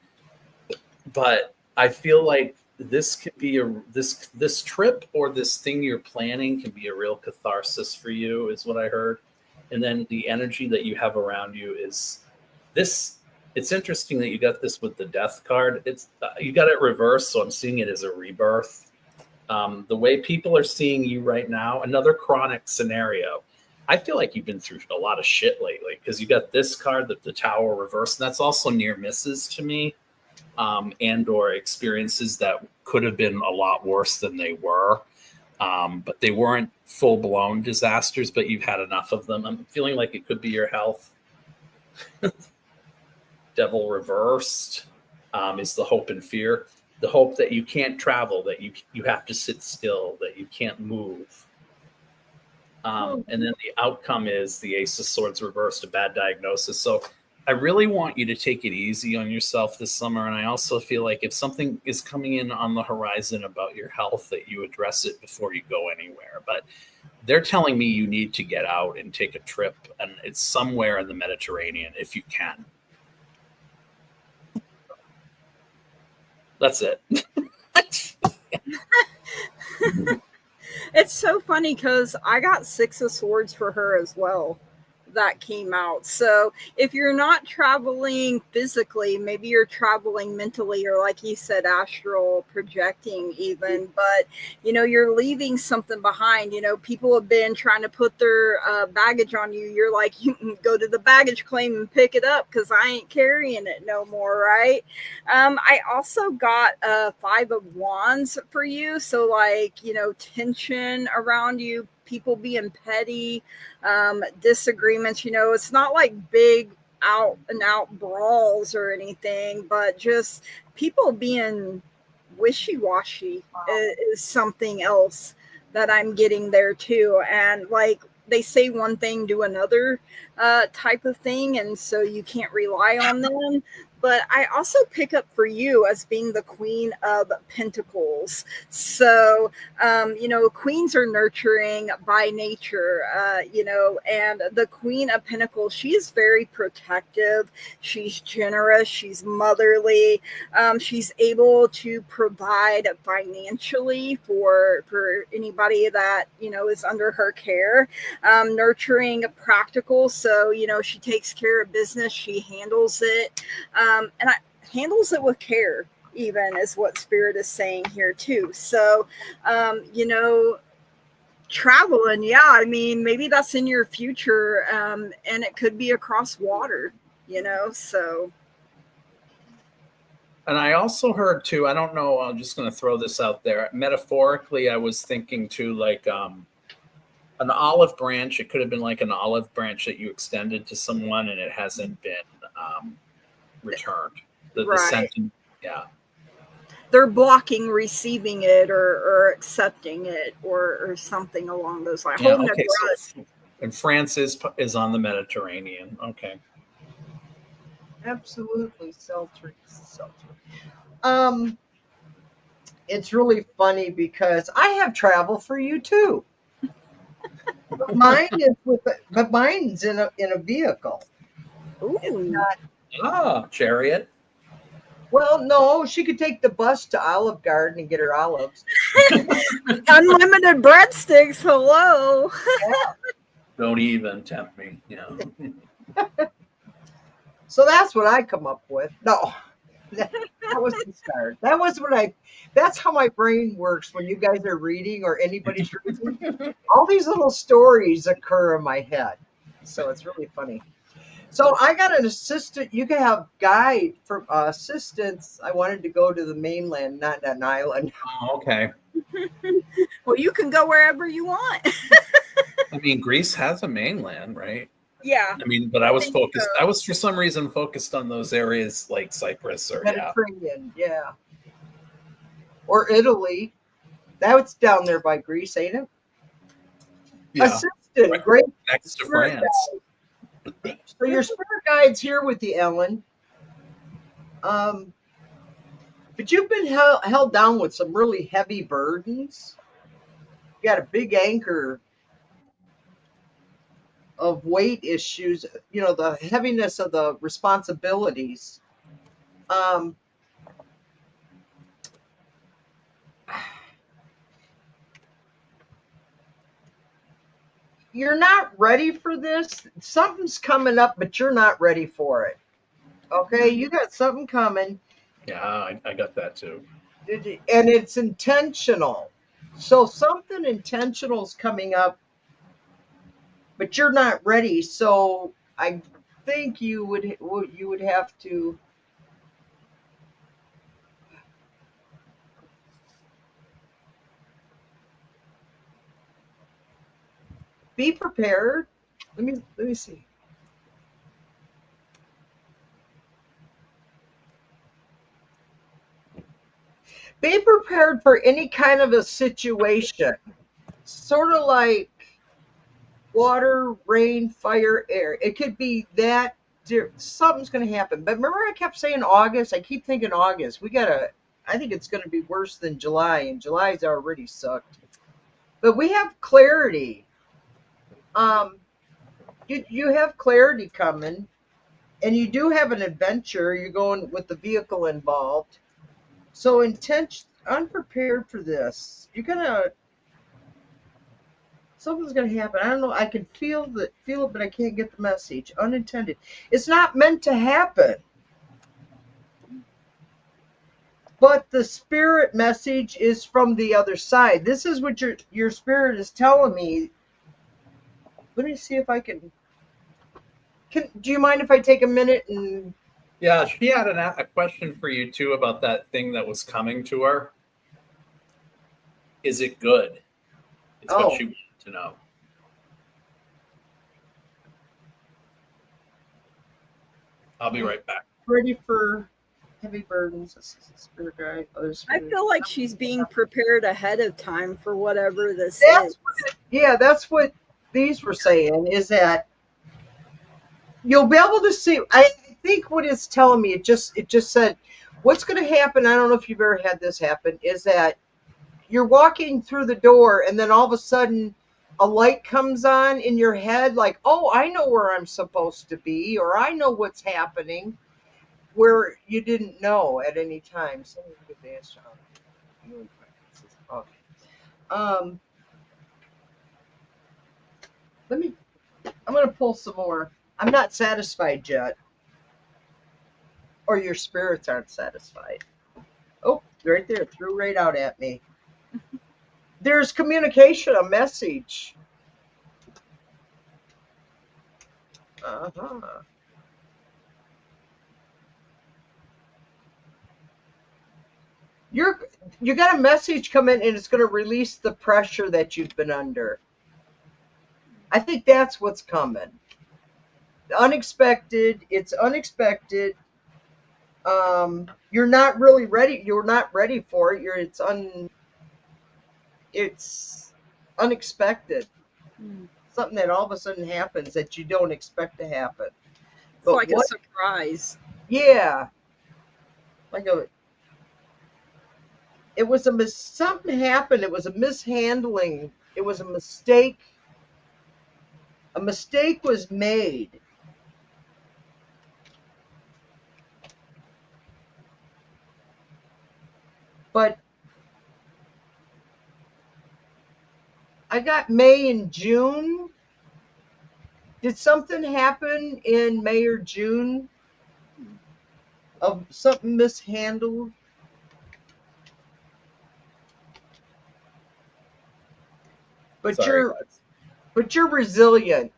but I feel like this could be this trip or this thing you're planning can be a real catharsis for you, is what I heard. And then the energy that you have around you is this. It's interesting that you got this with the death card. It's you got it reversed, so I'm seeing it as a rebirth. The way people are seeing you right now, another chronic scenario. I feel like you've been through a lot of shit lately because you got this card, the Tower reversed. And that's also near misses to me, and or experiences that could have been a lot worse than they were. But they weren't full-blown disasters, but you've had enough of them. I'm feeling like it could be your health. Devil reversed is the hope and fear. The hope that you can't travel, that you have to sit still, that you can't move. And then the outcome is the Ace of Swords reversed, a bad diagnosis. So I really want you to take it easy on yourself this summer. And I also feel like if something is coming in on the horizon about your health, that you address it before you go anywhere. But they're telling me you need to get out and take a trip, and it's somewhere in the Mediterranean if you can. That's it.
It's so funny because I got 6 of Swords for her as well. That came out. So if you're not traveling physically, maybe you're traveling mentally, or like you said, astral projecting even, but you're leaving something behind. People have been trying to put their baggage on you. You're like, you can go to the baggage claim and pick it up because I ain't carrying it no more, right? I also got 5 of Wands for you. So like, tension around you, people being petty, disagreements. It's not like big out and out brawls or anything, but just people being wishy-washy is something else that I'm getting there too. And like they say one thing, do another type of thing, and so you can't rely on them. But I also pick up for you as being the Queen of Pentacles. So, queens are nurturing by nature, and the Queen of Pentacles, she is very protective. She's generous. She's motherly. She's able to provide financially for anybody that, is under her care. Nurturing, practical. So, she takes care of business. She handles it. And handles it with care, even, is what Spirit is saying here too. So, traveling, yeah, I mean, maybe that's in your future, and it could be across water, so.
And I also heard too, I don't know, I'm just going to throw this out there. Metaphorically, I was thinking too, like an olive branch. It could have been like an olive branch that you extended to someone and it hasn't been returned. The sentence, yeah.
They're blocking receiving it or accepting it or something along those lines.
Yeah, okay. So, and France is on the Mediterranean. Okay.
Absolutely, sultry. It's really funny because I have travel for you too. But mine's in a vehicle.
Ooh.
It's not,
chariot.
Well, no, she could take the bus to Olive Garden and get her olives.
Unlimited breadsticks. Hello.
Yeah.
Don't even tempt me.
So that's what I come up with. No, that was the start. That's how my brain works when you guys are reading or anybody's reading. All these little stories occur in my head. So it's really funny. So I got an assistant. You can have guide for assistance. I wanted to go to the mainland, not an island.
Oh, okay.
Well, you can go wherever you want.
I mean, Greece has a mainland, right?
Yeah.
I mean, but I was focused. So. I was for some reason focused on those areas like Cyprus or
Mediterranean, yeah. Or Italy. That's down there by Greece, ain't it?
Yeah.
Houston, great.
Next to
Spirit
France.
guide. So your spirit guide's here with you, Ellen. But you've been held down with some really heavy burdens. You got a big anchor of weight issues, you know, the heaviness of the responsibilities. You're not ready for this. Something's coming up, but you're not ready for it. Okay, you got something coming.
Yeah, I got that too.
And it's intentional. So something intentional is coming up, but you're not ready. So I think you would have to be prepared. Let me see. Be prepared for any kind of a situation. Sort of like water, rain, fire, air. It could be that something's going to happen. But remember, I kept saying August. I keep thinking August. I think it's going to be worse than July, and July's already sucked. But we have clarity. You have clarity coming, and you do have an adventure. You're going with the vehicle involved. So unprepared for this. Something's gonna happen. I don't know. I can feel it, but I can't get the message. Unintended. It's not meant to happen. But the spirit message is from the other side. This is what your spirit is telling me. Let me see if I can. Do you mind if I take a minute and?
Yeah, she had a question for you too about that thing that was coming to her. Is it good? It's what she wanted to know. I'll be right back.
Ready for heavy burdens. This is a spirit guide.
I feel like she's being prepared ahead of time for whatever this is.
That's what these were saying, is that you'll be able to see. I think what it's telling me, it just said, what's going to happen, I don't know if you've ever had this happen, is that you're walking through the door and then all of a sudden a light comes on in your head, like, oh, I know where I'm supposed to be, or I know what's happening, where you didn't know at any time. I'm going to pull some more. I'm not satisfied yet. Or your spirits aren't satisfied. Oh, right there. Threw right out at me. There's communication, a message. You got a message come in, and it's going to release the pressure that you've been under. I think that's what's coming. Unexpected. It's unexpected. You're not really ready. You're not ready for it. It's unexpected. Something that all of a sudden happens that you don't expect to happen.
It's like a surprise.
Yeah. Something happened. It was a mishandling. It was a mistake. A mistake was made. But I got May and June. Did something happen in May or June of something mishandled? But you're resilient.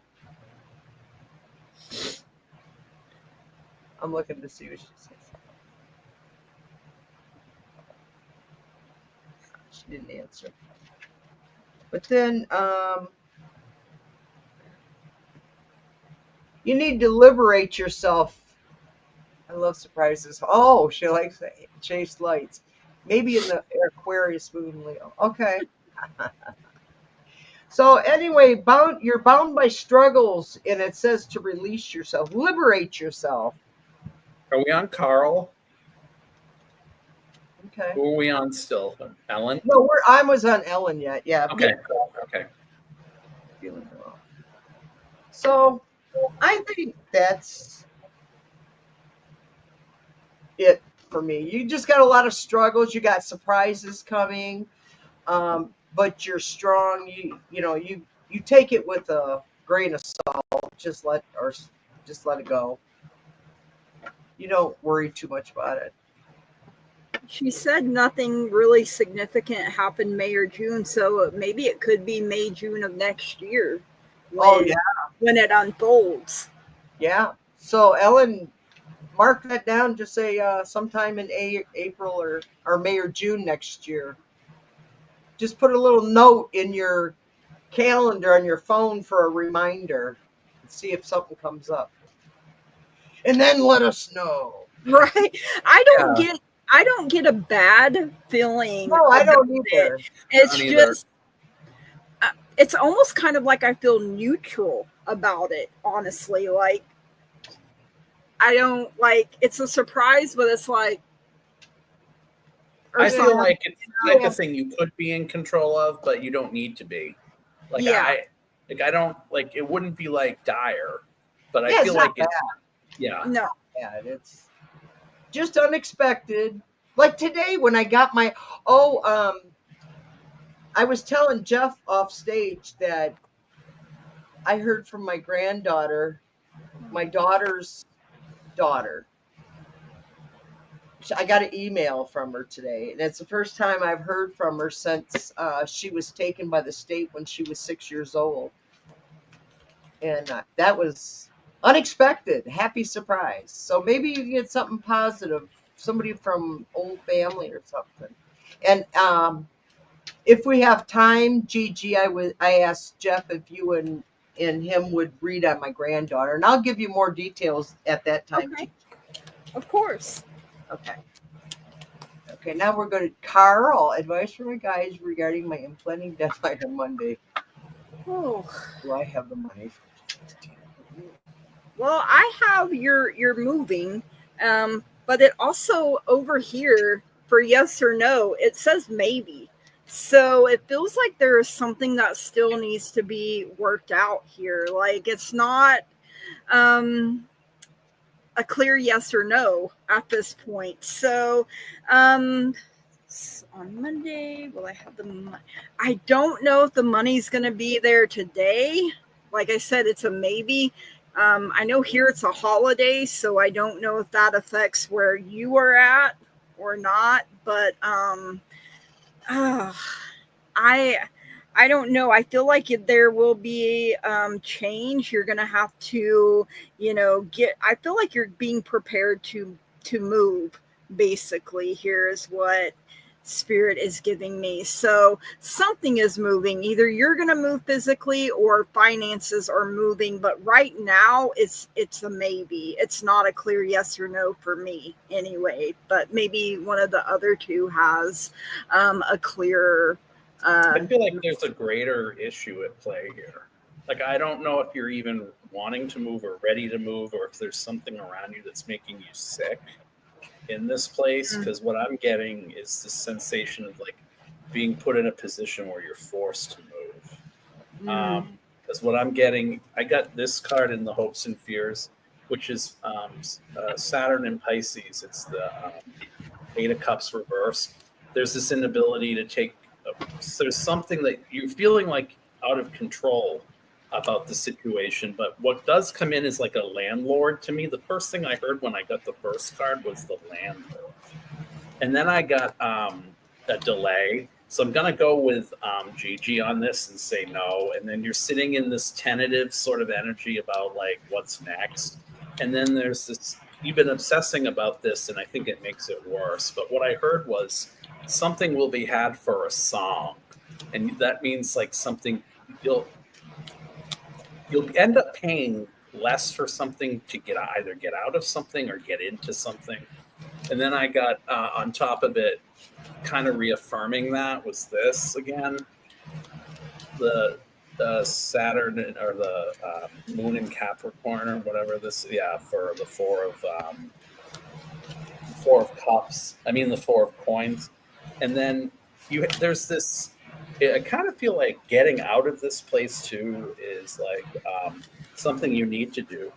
I'm looking to see what she says. She didn't answer. But then you need to liberate yourself. I love surprises. Oh, she likes to chase lights. Maybe in the Aquarius moon, Leo. Okay. So anyway, you're bound by struggles, and it says to release yourself, liberate yourself.
Are we on Carl?
Okay.
Who are we on still? Ellen?
No, I was on Ellen yet. Yeah.
Okay. Okay.
Feeling well. So I think that's it for me. You just got a lot of struggles. You got surprises coming, but you're strong. You take it with a grain of salt. Just let it go. You don't worry too much about it.
She said nothing really significant happened May or June, so maybe it could be May, June of next year. When it unfolds.
Yeah. So Ellen, mark that down. Just say sometime in April or May or June next year. Just put a little note in your calendar on your phone for a reminder. See if something comes up, and then let us know.
Right? I don't get a bad feeling.
No, I don't either.
It's just, it's almost kind of like I feel neutral about it, honestly. Like, I don't it's a surprise, but it's like.
I feel like it's the type of thing you could be in control of, but you don't need to be. I don't it wouldn't be like dire, but I feel like it's
no.
Yeah, it's just unexpected. Like today when I got my I was telling Jeff off stage that I heard from my granddaughter, my daughter's daughter. I got an email from her today, and it's the first time I've heard from her since she was taken by the state when she was 6 years old. And that was unexpected, happy surprise. So maybe you can get something positive, somebody from old family or something. And if we have time, Gigi, I asked Jeff if you and him would read on my granddaughter, and I'll give you more details at that time.
Okay. Of course.
Okay, now we're going to Carl. Advice from my guys regarding my impending deadline on Monday.
Oh.
Do I have the money?
Well, I have you're moving, but it also over here for yes or no, it says maybe. So it feels like there is something that still needs to be worked out here. Like it's not a clear yes or no at this point. So on Monday, will I have the money? I don't know if the money's going to be there today. Like I said, it's a maybe. I know here it's a holiday, so I don't know if that affects where you are at or not. But I don't know. I feel like there will be change. You're going to have to, I feel like you're being prepared to move, basically. Here's what Spirit is giving me. So something is moving. Either you're going to move physically or finances are moving. But right now, it's a maybe. It's not a clear yes or no for me anyway. But maybe one of the other two has a clearer...
I feel like there's a greater issue at play here. Like, I don't know if you're even wanting to move or ready to move, or if there's something around you that's making you sick in this place. Because what I'm getting is the sensation of like being put in a position where you're forced to move. Because what I'm getting, I got this card in the Hopes and Fears, which is Saturn in Pisces. It's the Eight of Cups reversed. There's this inability to take. So there's something that you're feeling like out of control about the situation. But what does come in is like a landlord to me. The first thing I heard when I got the first card was the landlord. And then I got a delay. So I'm going to go with Gigi on this and say no. And then you're sitting in this tentative sort of energy about like what's next. And then there's this, you've been obsessing about this, and I think it makes it worse. But what I heard was something will be had for a song. And that means like something you'll end up paying less for something to either get out of something or get into something. And then I got on top of it, kind of reaffirming that was this again. the Saturn or the Moon in Capricorn or whatever this, for the Four of Cups. I mean the Four of Coins, and then there's this. I kind of feel like getting out of this place too is like something you need to do.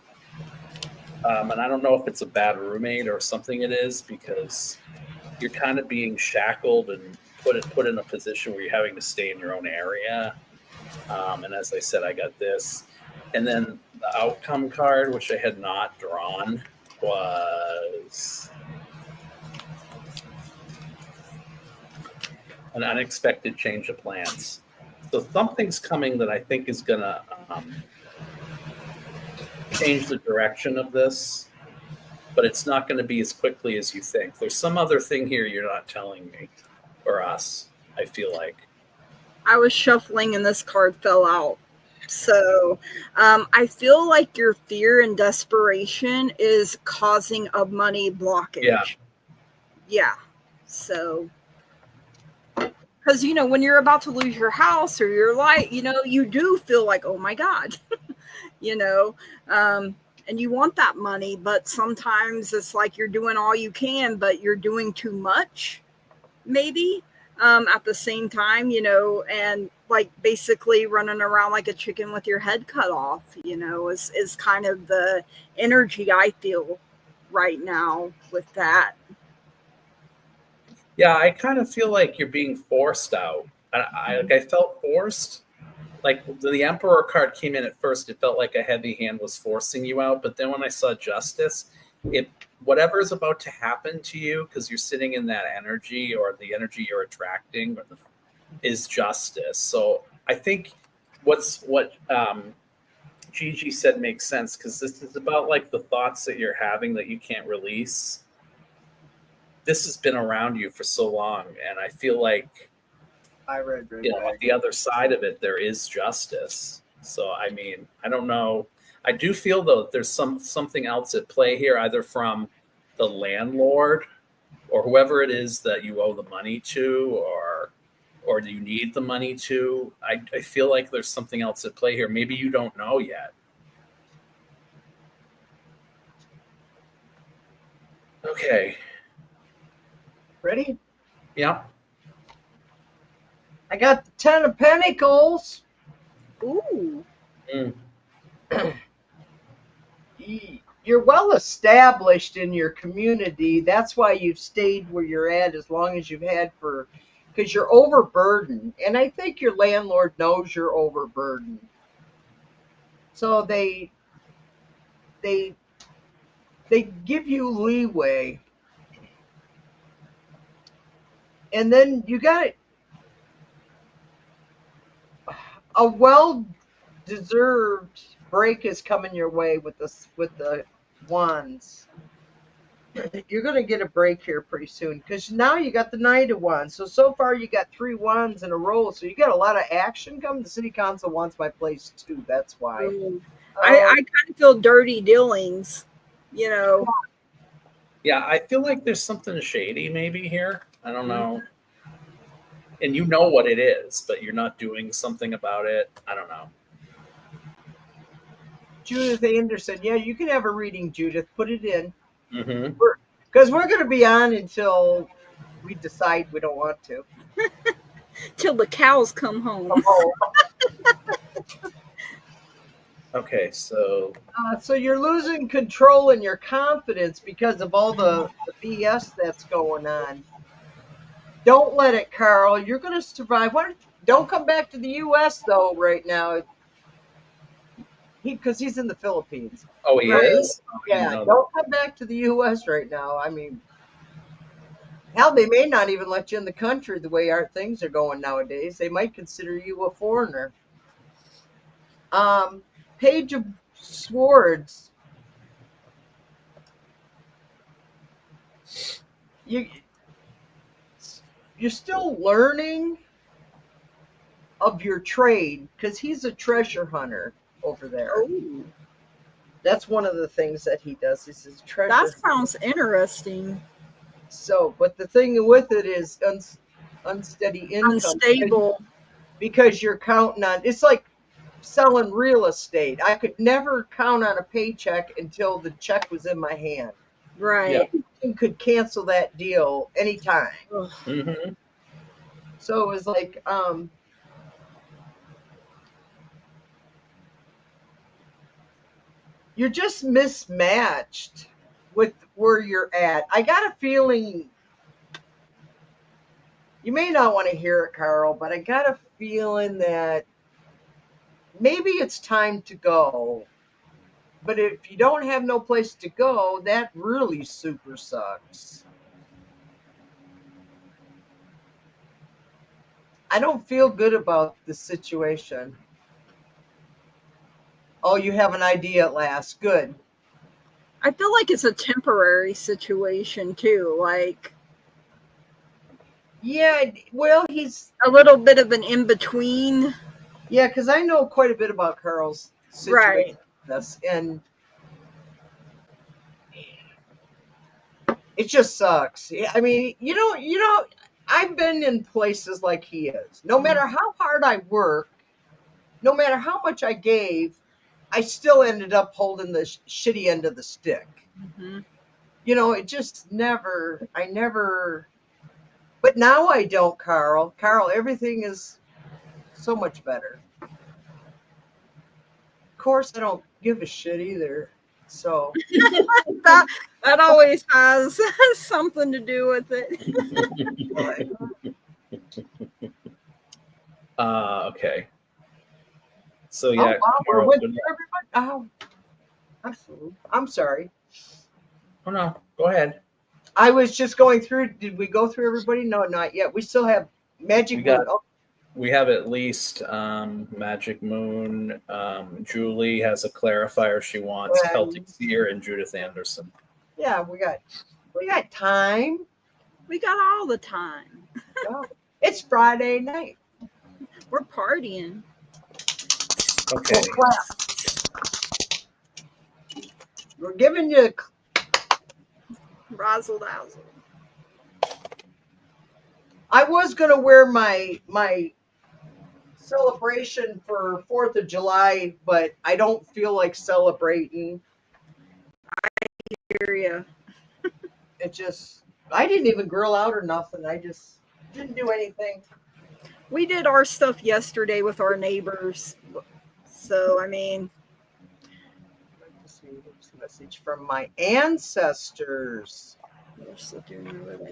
And I don't know if it's a bad roommate or something it is, because you're kind of being shackled and put in a position where you're having to stay in your own area. And as I said, I got this. And then the outcome card, which I had not drawn, was an unexpected change of plans. So something's coming that I think is going to change the direction of this, but it's not going to be as quickly as you think. There's some other thing here you're not telling me or us, I feel like.
I was shuffling and this card fell out. So I feel like your fear and desperation is causing a money blockage. Yeah. So, because, when you're about to lose your house or your life, you do feel like, oh my God, and you want that money, but sometimes it's like you're doing all you can, but you're doing too much, maybe. At the same time, and like basically running around like a chicken with your head cut off, is kind of the energy I feel right now with that.
Yeah, I kind of feel like you're being forced out. I felt forced. Like the Emperor card came in at first, it felt like a heavy hand was forcing you out. But then when I saw Justice, whatever is about to happen to you, because you're sitting in that energy or the energy you're attracting, is justice. So I think what Gigi said makes sense, because this is about like the thoughts that you're having that you can't release. This has been around you for so long, and I feel like on the other side of it, there is justice. So I mean, I don't know. I do feel though that there's something else at play here, either from the landlord or whoever it is that you owe the money to, or do you need the money to. I feel like there's something else at play here. Maybe you don't know yet. Okay.
Ready?
Yeah.
I got the 10 of Pentacles.
Ooh.
You're well established in your community. That's why you've stayed where you're at as long as you've had because you're overburdened. And I think your landlord knows you're overburdened. So they give you leeway. And then you got a well-deserved break is coming your way with the wands. You're going to get a break here pretty soon, because now you got the Knight of Wands. So far you got 3 wands in a row. So you got a lot of action coming. The City Council wants my place too. That's why.
I kind of feel dirty dealings,
Yeah, I feel like there's something shady maybe here. I don't know. And you know what it is, but you're not doing something about it. I don't know.
Judith Anderson. Yeah, you can have a reading, Judith. Put it in.
Mm-hmm.
Because we're going to be on until we decide we don't want to.
Till the cows come home.
Okay, so...
So you're losing control and your confidence because of all the BS that's going on. Don't let it, Carl. You're going to survive. Don't come back to the U.S., though, right now. Because he's in the Philippines.
Oh, he is? Oh,
yeah, don't come back to the U.S. right now. I mean, hell, they may not even let you in the country the way our things are going nowadays. They might consider you a foreigner. Page of Swords. You're still learning of your trade, because he's a treasure hunter over there.
Oh.
That's one of the things that he does. Is his treasure.
That sounds interesting.
So, but the thing with it is unsteady income.
Unstable.
Because you're counting on. It's like selling real estate. I could never count on a paycheck until the check was in my hand.
Right.
You could cancel that deal anytime.
Mm-hmm.
So it was like, you're just mismatched with where you're at. I got a feeling, you may not want to hear it, Carl, but I got a feeling that maybe it's time to go. But if you don't have no place to go, that really super sucks. I don't feel good about the situation. Oh, you have an idea at last. Good.
I feel like it's a temporary situation too, like
Yeah, well, he's,
a little bit of an in between.
yeah, because I know quite a bit about Carl's situation.
Right.
This, and it just sucks. I mean, I've been in places like he is. No matter how hard I work, no matter how much I gave, I still ended up holding the shitty end of the stick.
Mm-hmm.
It just never, I never, but now I don't, Carl. Carl, everything is so much better. Of course, I don't give a shit either. So
that always has something to do with it.
Okay. So yeah,
wow,
Carol,
we're with everybody. I'm sorry.
Oh no, go ahead.
I was just going through. Did we go through everybody? No, not yet. We still have Magic Moon.
We have at least Magic Moon. Julie has a clarifier she wants. Celtic Seer and Judith Anderson.
Yeah, we got time.
We got all the time.
Oh, it's Friday night.
We're partying.
Okay.
We're giving you
razzle dazzle.
I was gonna wear my celebration for 4th of July, but I don't feel like celebrating.
I hear you.
I didn't even grill out or nothing. I just didn't do anything.
We did our stuff yesterday with our neighbors. So, I mean,
message from my ancestors.
Let's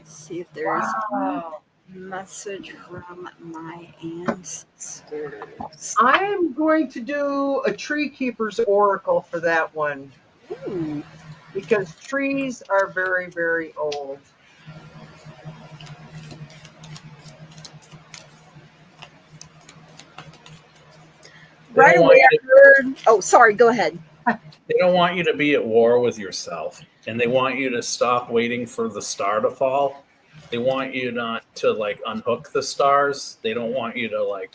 see if there's a message from my ancestors.
I'm going to do a tree keeper's oracle for that one.
Ooh.
Because trees are very, very old.
Right away I heard. Oh, sorry. Go ahead.
They don't want you to be at war with yourself, and they want you to stop waiting for the star to fall. They want you not to unhook the stars. They don't want you to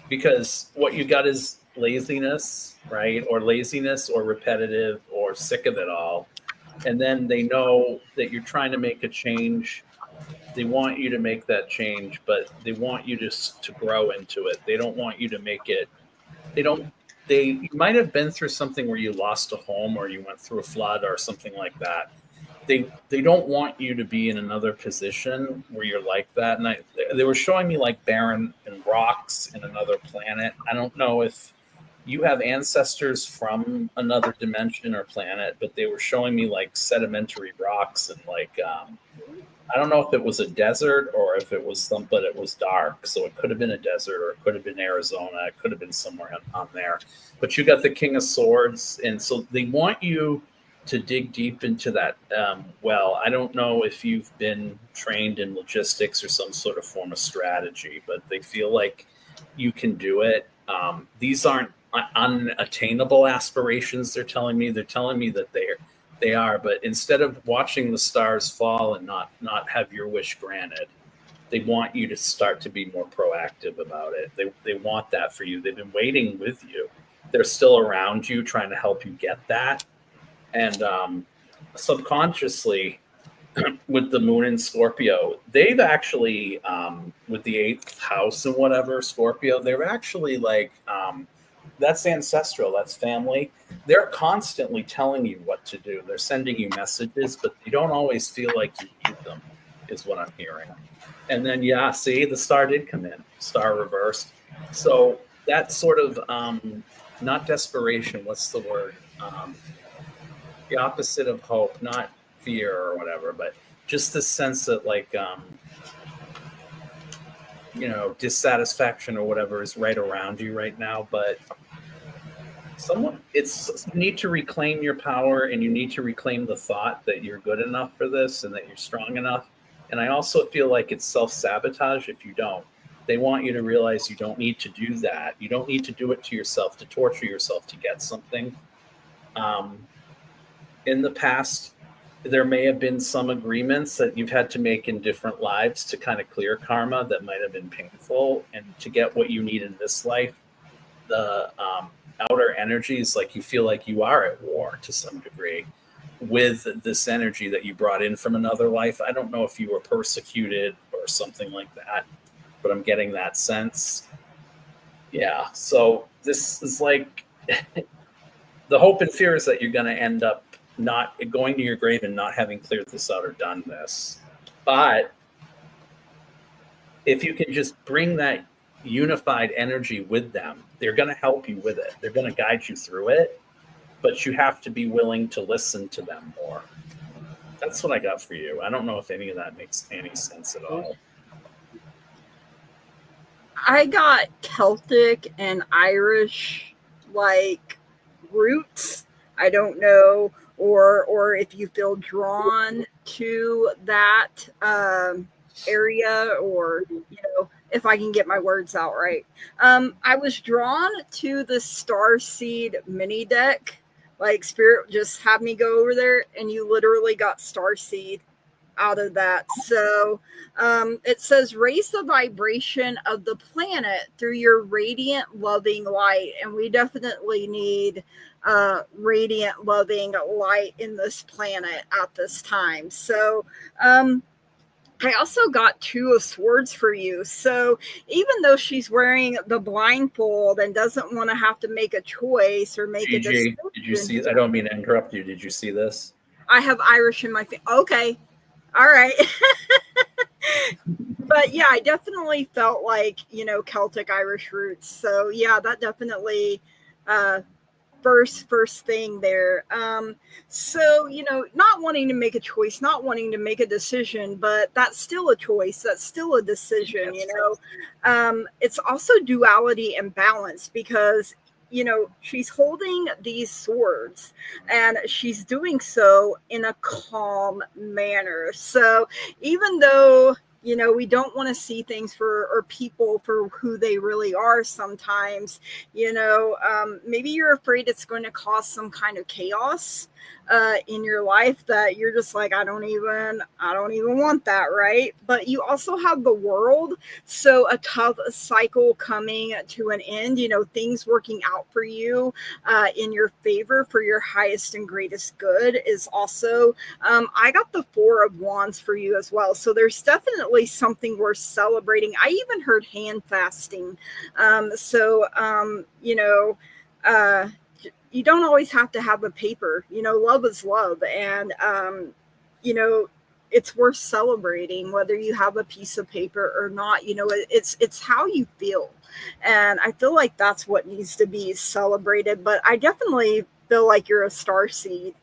because what you got is laziness, right? Or laziness or repetitive or sick of it all. And then they know that you're trying to make a change. They want you to make that change, but they want you to grow into it. They don't want you to make it. You might have been through something where you lost a home or you went through a flood or something like that. They don't want you to be in another position where you're like that. And they were showing me barren and rocks in another planet. I don't know if you have ancestors from another dimension or planet, but they were showing me sedimentary rocks and I don't know if it was a desert or if it was but it was dark. So it could have been a desert or it could have been Arizona. It could have been somewhere on there. But you got the King of Swords. And so they want you to dig deep into that well. I don't know if you've been trained in logistics or some sort of form of strategy, but they feel like you can do it. These aren't unattainable aspirations. They're telling me that they are, but instead of watching the stars fall and not have your wish granted, they want you to start to be more proactive about it. They want that for you. They've been waiting with you. They're still around you, trying to help you get that. And subconsciously, with the moon in Scorpio, they've actually, with the 8th house and whatever, Scorpio, they're actually like, that's ancestral, that's family. They're constantly telling you what to do. They're sending you messages, but you don't always feel like you need them, is what I'm hearing. And then, yeah, see, the star did come in, star reversed. So that sort of, not desperation, what's the word? The opposite of hope, not fear or whatever, but just the sense that like, dissatisfaction or whatever is right around you right now. But you need to reclaim your power, and you need to reclaim the thought that you're good enough for this and that you're strong enough. And I also feel like it's self-sabotage if you don't. They want you to realize you don't need to do that. You don't need to do it to yourself, to torture yourself to get something. In the past, there may have been some agreements that you've had to make in different lives to kind of clear karma that might have been painful. And to get what you need in this life, the outer energies, like you feel like you are at war to some degree with this energy that you brought in from another life. I don't know if you were persecuted or something like that, but I'm getting that sense. Yeah. So this is like the hope and fear is that you're going to end up not going to your grave and not having cleared this out or done this. But if you can just bring that unified energy with them, they're going to help you with it. They're going to guide you through it, but you have to be willing to listen to them more. That's what I got for you. I don't know if any of that makes any sense at all.
I got Celtic and Irish like roots. I don't know, or if you feel drawn to that area, or if I can get my words out right. I was drawn to the Starseed mini deck. Like Spirit just had me go over there, and you literally got Starseed out of that. So it says raise the vibration of the planet through your radiant loving light, and we definitely need radiant loving light in this planet at this time. So I also got 2 of Swords for you. So even though she's wearing the blindfold and doesn't want to have to make a choice or make a decision.
Did you see? I don't mean to interrupt you. Did you see this?
I have Irish in my face. Okay. All right. But yeah, I definitely felt like, Celtic Irish roots. So yeah, that definitely first thing there. So, not wanting to make a choice, not wanting to make a decision, but that's still a choice. That's still a decision, It's also duality and balance, because she's holding these swords and she's doing so in a calm manner. So even though, we don't want to see things or people for who they really are sometimes, maybe you're afraid it's going to cause some kind of chaos in your life that you're just like, I don't even want that, right? But you also have the World, so a tough cycle coming to an end, things working out for you in your favor for your highest and greatest good is also, I got the 4 of Wands for you as well. So there's definitely something worth celebrating. I even heard hand fasting. You don't always have to have a paper, love is love. And, it's worth celebrating whether you have a piece of paper or not. It's how you feel. And I feel like that's what needs to be celebrated. But I definitely feel like you're a starseed.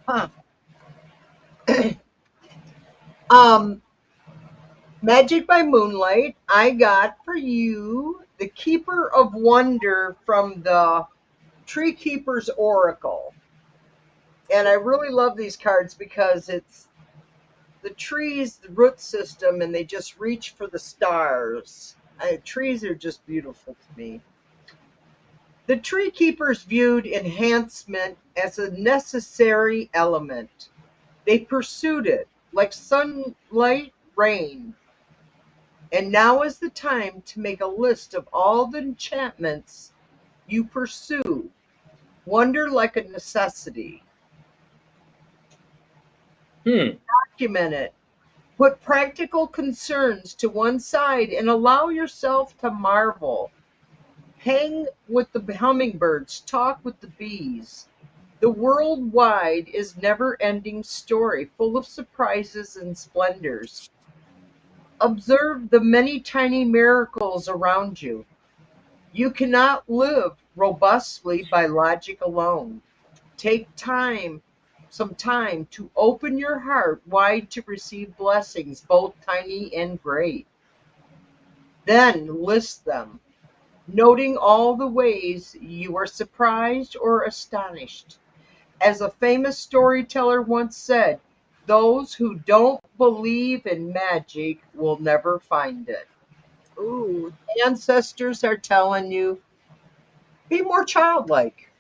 Huh. Magic by Moonlight, I got for you the Keeper of Wonder from the Tree Keeper's Oracle. And I really love these cards because it's the trees, the root system, and they just reach for the stars. Trees are just beautiful to me. The Tree Keepers viewed enhancement as a necessary element. They pursued it like sunlight, rain. And now is the time to make a list of all the enchantments you pursue. Wonder like a necessity. Document it. Put practical concerns to one side and allow yourself to marvel. Hang with the hummingbirds, talk with the bees. The world wide is never-ending story, full of surprises and splendors. Observe the many tiny miracles around you. You cannot live robustly by logic alone. Take some time to open your heart wide to receive blessings, both tiny and great. Then list them, noting all the ways you are surprised or astonished. As a famous storyteller once said, those who don't believe in magic will never find it.
Ooh.
Ancestors are telling you, be more childlike.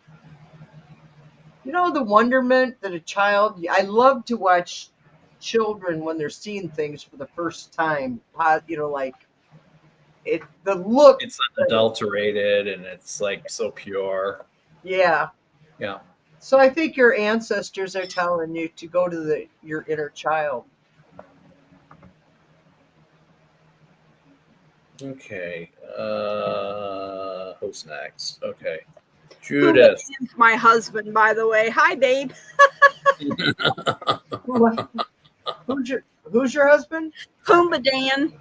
You know, the wonderment that I love to watch children when they're seeing things for the first time. Like the look.
It's unadulterated and it's like so pure.
Yeah.
Yeah.
So I think your ancestors are telling you to go to your inner child.
Okay. Who's next? Okay. Judith.
My husband, by the way. Hi, babe.
Who's your husband?
Pumbaa Dan.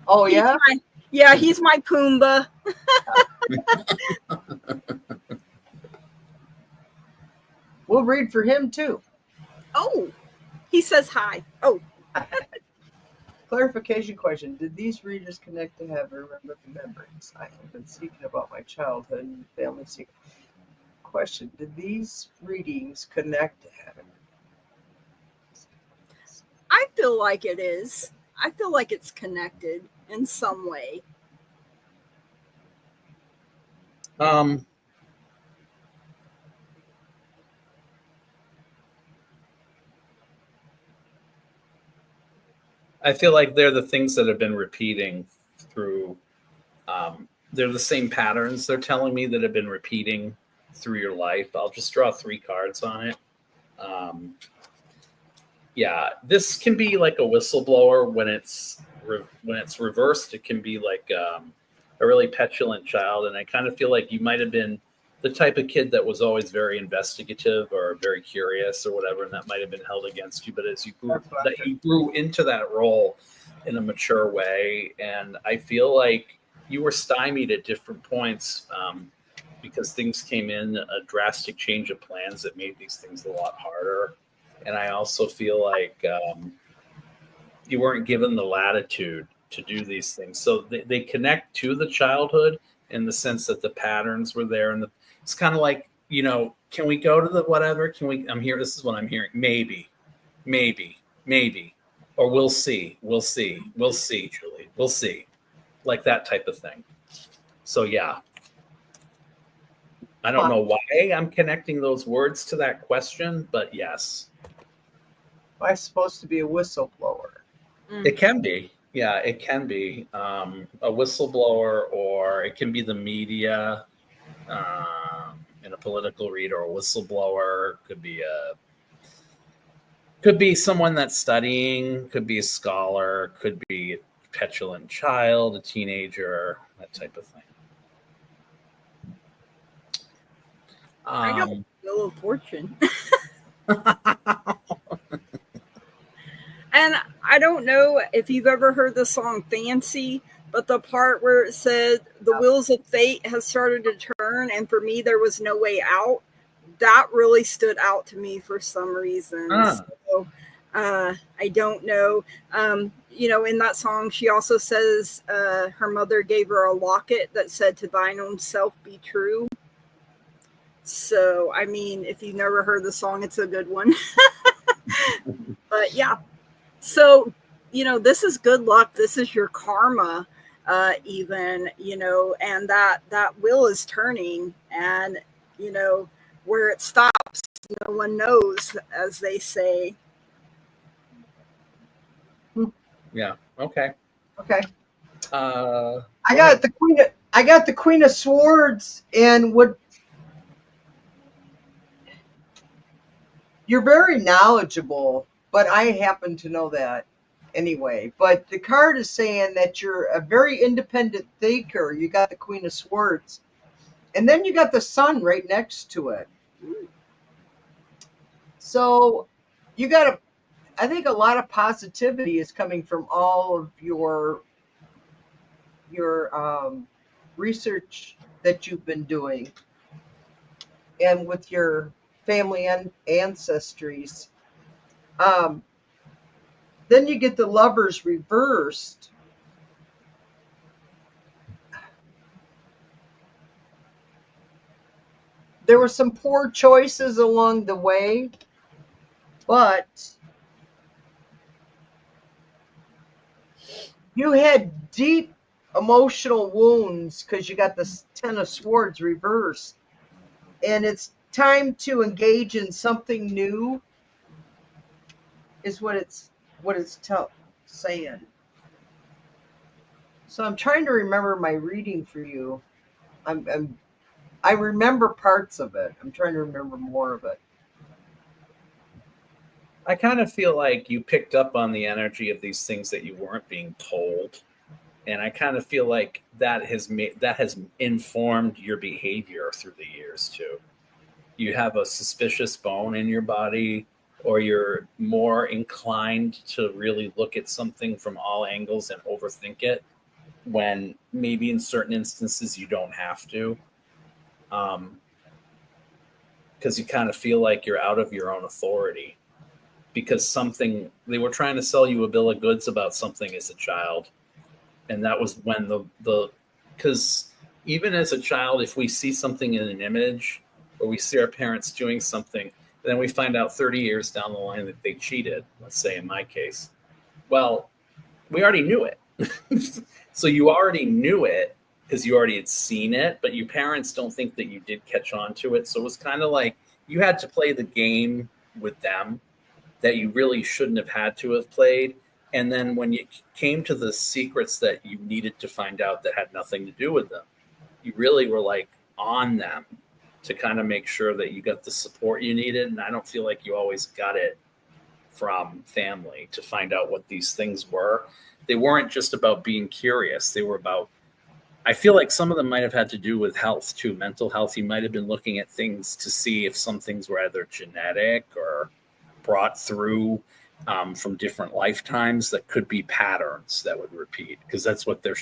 Oh, yeah?
He's my Pumbaa.
We'll read for him, too.
Oh, he says hi. Oh.
Clarification question. Did these readers connect to heaven? Remember the memories? I have been seeking about my childhood and family secret. Question. Did these readings connect to heaven?
I feel like it is. I feel like it's connected in some way.
I feel like they're the things that have been repeating through, they're the same patterns they're telling me that have been repeating through your life. I'll just draw 3 cards on it. Yeah, this can be like a whistleblower when it's reversed. It can be like a really petulant child. And I kind of feel like you might have been the type of kid that was always very investigative or very curious or whatever, and that might have been held against you. But as you grew into that role in a mature way, and I feel like you were stymied at different points because things came in, a drastic change of plans that made these things a lot harder. And I also feel like you weren't given the latitude to do these things. So they connect to the childhood in the sense that the patterns were there, and it's kind of like, you know, can we go to the whatever? I'm here. This is what I'm hearing. Maybe, or we'll see, Julie. We'll see. Like that type of thing. So, yeah. I don't know why I'm connecting those words to that question, but yes.
Am I supposed to be a whistleblower?
It can be. Yeah, it can be a whistleblower, or it can be the media in a political read, or a whistleblower. Could be someone that's studying, could be a scholar, could be a petulant child, a teenager, that type of thing.
I got a Wheel of Fortune. And I don't know if you've ever heard the song Fancy, but the part where it said the wheels of fate has started to turn and for me there was no way out, that really stood out to me for some reason. So, I don't know. You know, in that song, she also says her mother gave her a locket that said, "To thine own self be true." So, I mean, if you've never heard the song, it's a good one. But yeah. So, you know, this is good luck. This is your karma, even, you know, and that wheel is turning, and, you know, where it stops, no one knows, as they say.
Yeah. Okay.
I got the Queen of Swords, and you're very knowledgeable, but I happen to know that anyway. But the card is saying that you're a very independent thinker. You got the Queen of Swords. And then you got the Sun right next to it. So you got I think a lot of positivity is coming from all of your research that you've been doing, and with your family and ancestries. Then you get the Lovers reversed. There were some poor choices along the way, but you had deep emotional wounds because you got the Ten of Swords reversed. And it's time to engage in something new, is what it's saying. So I'm trying to remember my reading for you. I remember parts of it. I'm trying to remember more of it.
I kind of feel like you picked up on the energy of these things that you weren't being told, and I kind of feel like that has informed your behavior through the years too. You have a suspicious bone in your body, or you're more inclined to really look at something from all angles and overthink it, when maybe in certain instances you don't have to. Because you kind of feel like you're out of your own authority, because they were trying to sell you a bill of goods about something as a child. And that was when because even as a child, if we see something in an image, or we see our parents doing something, then we find out 30 years down the line that they cheated, let's say in my case. Well, we already knew it. So you already knew it because you already had seen it, but your parents don't think that you did catch on to it. So it was kind of like you had to play the game with them that you really shouldn't have had to have played. And then when you came to the secrets that you needed to find out that had nothing to do with them, you really were like on them to kind of make sure that you got the support you needed. And I don't feel like you always got it from family to find out what these things were. They weren't just about being curious. They were about, I feel like some of them might have had to do with health too, mental health. You might have been looking at things to see if some things were either genetic or brought through from different lifetimes that could be patterns that would repeat, because that's what they're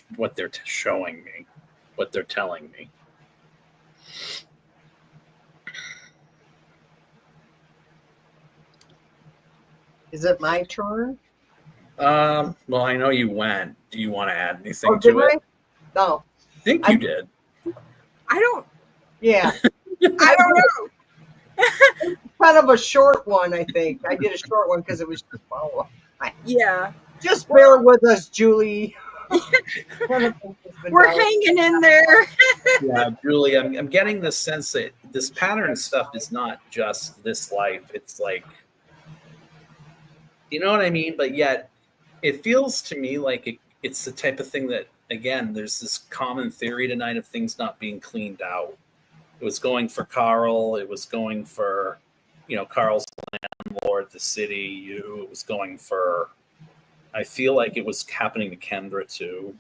showing me, what they're telling me.
Is it my turn?
Well, I know you went. Do you want to add anything to it?
No.
I think you did.
I don't.
Yeah.
I don't know.
Kind of a short one, I think. I did a short one because it was just follow-up.
Yeah.
Just bear with us, Julie.
We're hanging in there.
Yeah, Julie, I'm getting the sense that this pattern stuff is not just this life. It's like, you know what I mean? But yet it feels to me like it's the type of thing that, again, there's this common theory tonight of things not being cleaned out. It was going for Carl. It was going for, Carl's landlord, the city, you. It was going for, I feel like it was happening to Kendra too.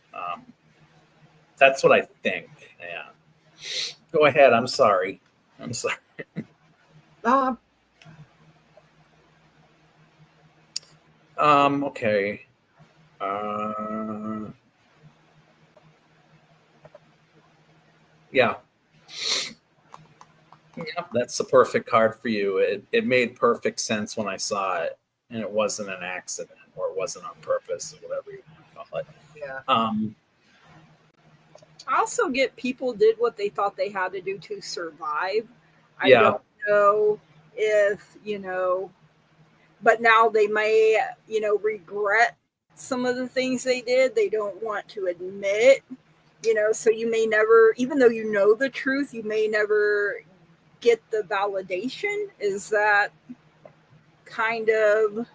That's what I think. Yeah. Go ahead. I'm sorry. Okay. Yeah. Yep, that's the perfect card for you. It made perfect sense when I saw it, and it wasn't an accident, or it wasn't on purpose, or whatever you want to call it.
Yeah.
I also get people did what they thought they had to do to survive. I
Yeah.
don't know if, but now they may, regret some of the things they did. They don't want to admit, so you may never, even though you know the truth, you may never get the validation. Is that kind of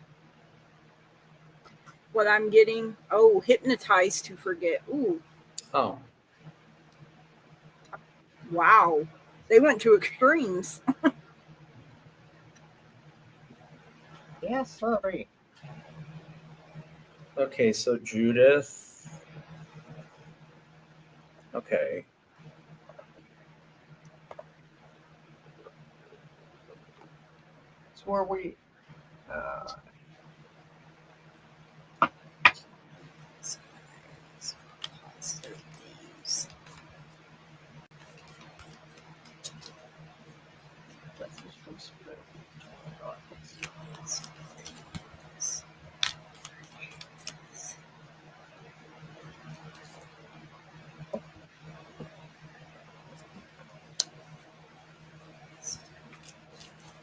what I'm getting? Oh, hypnotized to forget. Ooh.
Oh.
Wow. They went to extremes.
Yeah, Yeah, sorry.
Okay, so Judith. Okay.
It's where we. Uh, message from Spirit.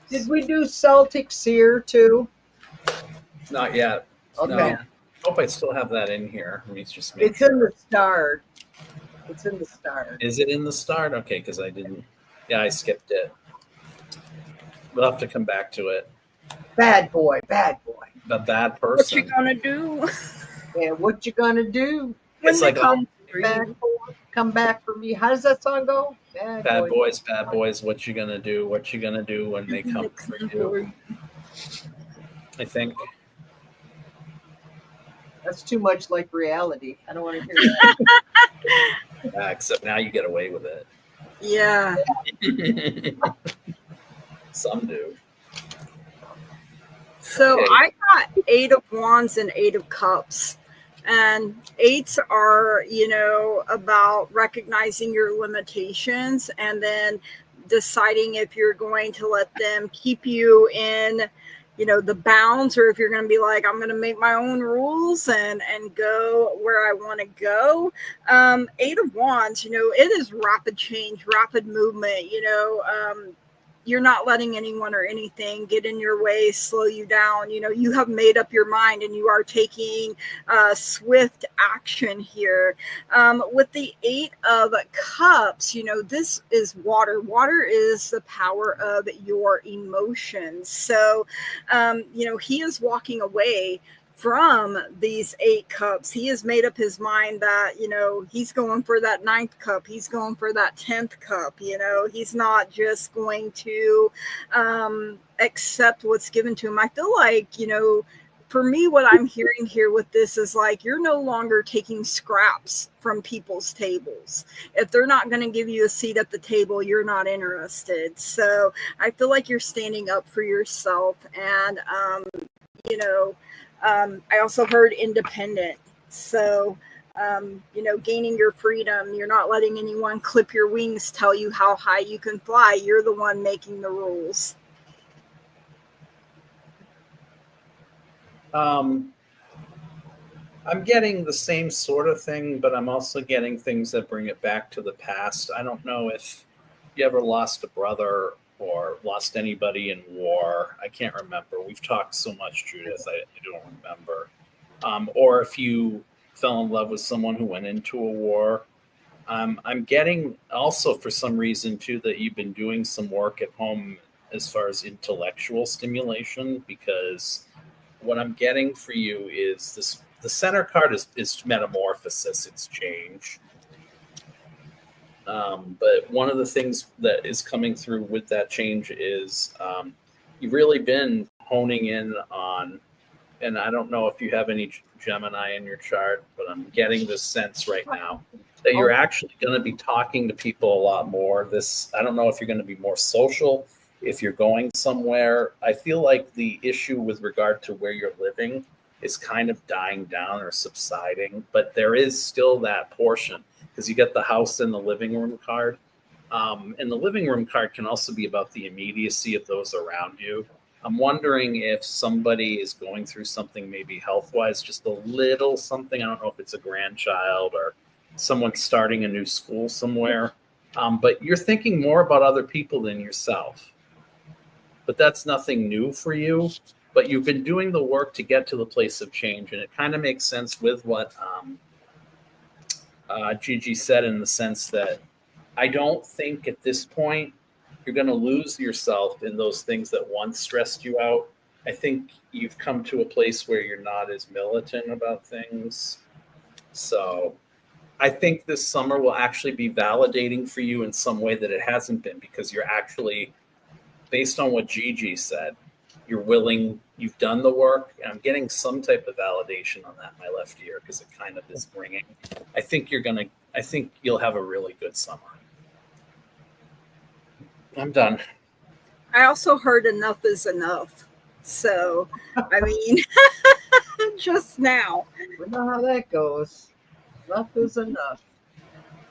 Did we do Celtic Seer too?
Not yet.
Okay.
No. I hope I still have that in here. Let me just make
It's
sure.
in the start. It's in the start.
Is it in the start? Okay, because I didn't. Yeah, I skipped it. We'll have to come back to it.
Bad boy, bad boy.
The bad
What
person.
you gonna do
Yeah, what you gonna do?
when
It's
they
like
come for
Back,
you?
come back for me. How does that song go?
bad boys, bad boys. What you gonna do? What you gonna do when they come for you? I think.
That's too much like reality. I don't want to hear that.
Yeah, except now you get away with it.
Yeah.
Some do.
So
Okay.
I got 8 of Wands and 8 of Cups. And 8s are, about recognizing your limitations and then deciding if you're going to let them keep you in, the bounds, or if you're going to be like, I'm going to make my own rules and go where I want to go. 8 of Wands, it is rapid change, rapid movement, you're not letting anyone or anything get in your way, slow you down. You have made up your mind and you are taking swift action here. With the 8 of Cups, this is water. Water is the power of your emotions. So, he is walking away from these 8 cups. He has made up his mind that, he's going for that 9th cup. He's going for that 10th cup. He's not just going to accept what's given to him. I feel like, for me, what I'm hearing here with this is like, you're no longer taking scraps from people's tables. If they're not going to give you a seat at the table, you're not interested. So I feel like you're standing up for yourself. And, I also heard independent. So, gaining your freedom. You're not letting anyone clip your wings, tell you how high you can fly. You're the one making the rules.
I'm getting the same sort of thing, but I'm also getting things that bring it back to the past. I don't know if you ever lost a brother or lost anybody in war. I can't remember. We've talked so much, Judith, I don't remember. Or if you fell in love with someone who went into a war. I'm getting also, for some reason, too, that you've been doing some work at home as far as intellectual stimulation, because what I'm getting for you is this. The center card is metamorphosis, it's change. But one of the things that is coming through with that change is you've really been honing in on, and I don't know if you have any Gemini in your chart, but I'm getting this sense right now that you're actually going to be talking to people a lot more. I don't know if you're going to be more social, if you're going somewhere. I feel like the issue with regard to where you're living is kind of dying down or subsiding, but there is still that portion, because you get the house and the living room card. And the living room card can also be about the immediacy of those around you. I'm wondering if somebody is going through something, maybe health-wise, just a little something. I don't know if it's a grandchild or someone starting a new school somewhere. But you're thinking more about other people than yourself. But that's nothing new for you. But you've been doing the work to get to the place of change. And it kind of makes sense with what Gigi said, in the sense that I don't think at this point you're going to lose yourself in those things that once stressed you out. I think you've come to a place where you're not as militant about things. So I think this summer will actually be validating for you in some way that it hasn't been, because you're actually, based on what Gigi said, you're willing, you've done the work. And I'm getting some type of validation on that in my left ear because it kind of is ringing. I think you'll have a really good summer. I'm done.
I also heard enough is enough. So, I mean, just now.
We know how that goes. Enough is enough.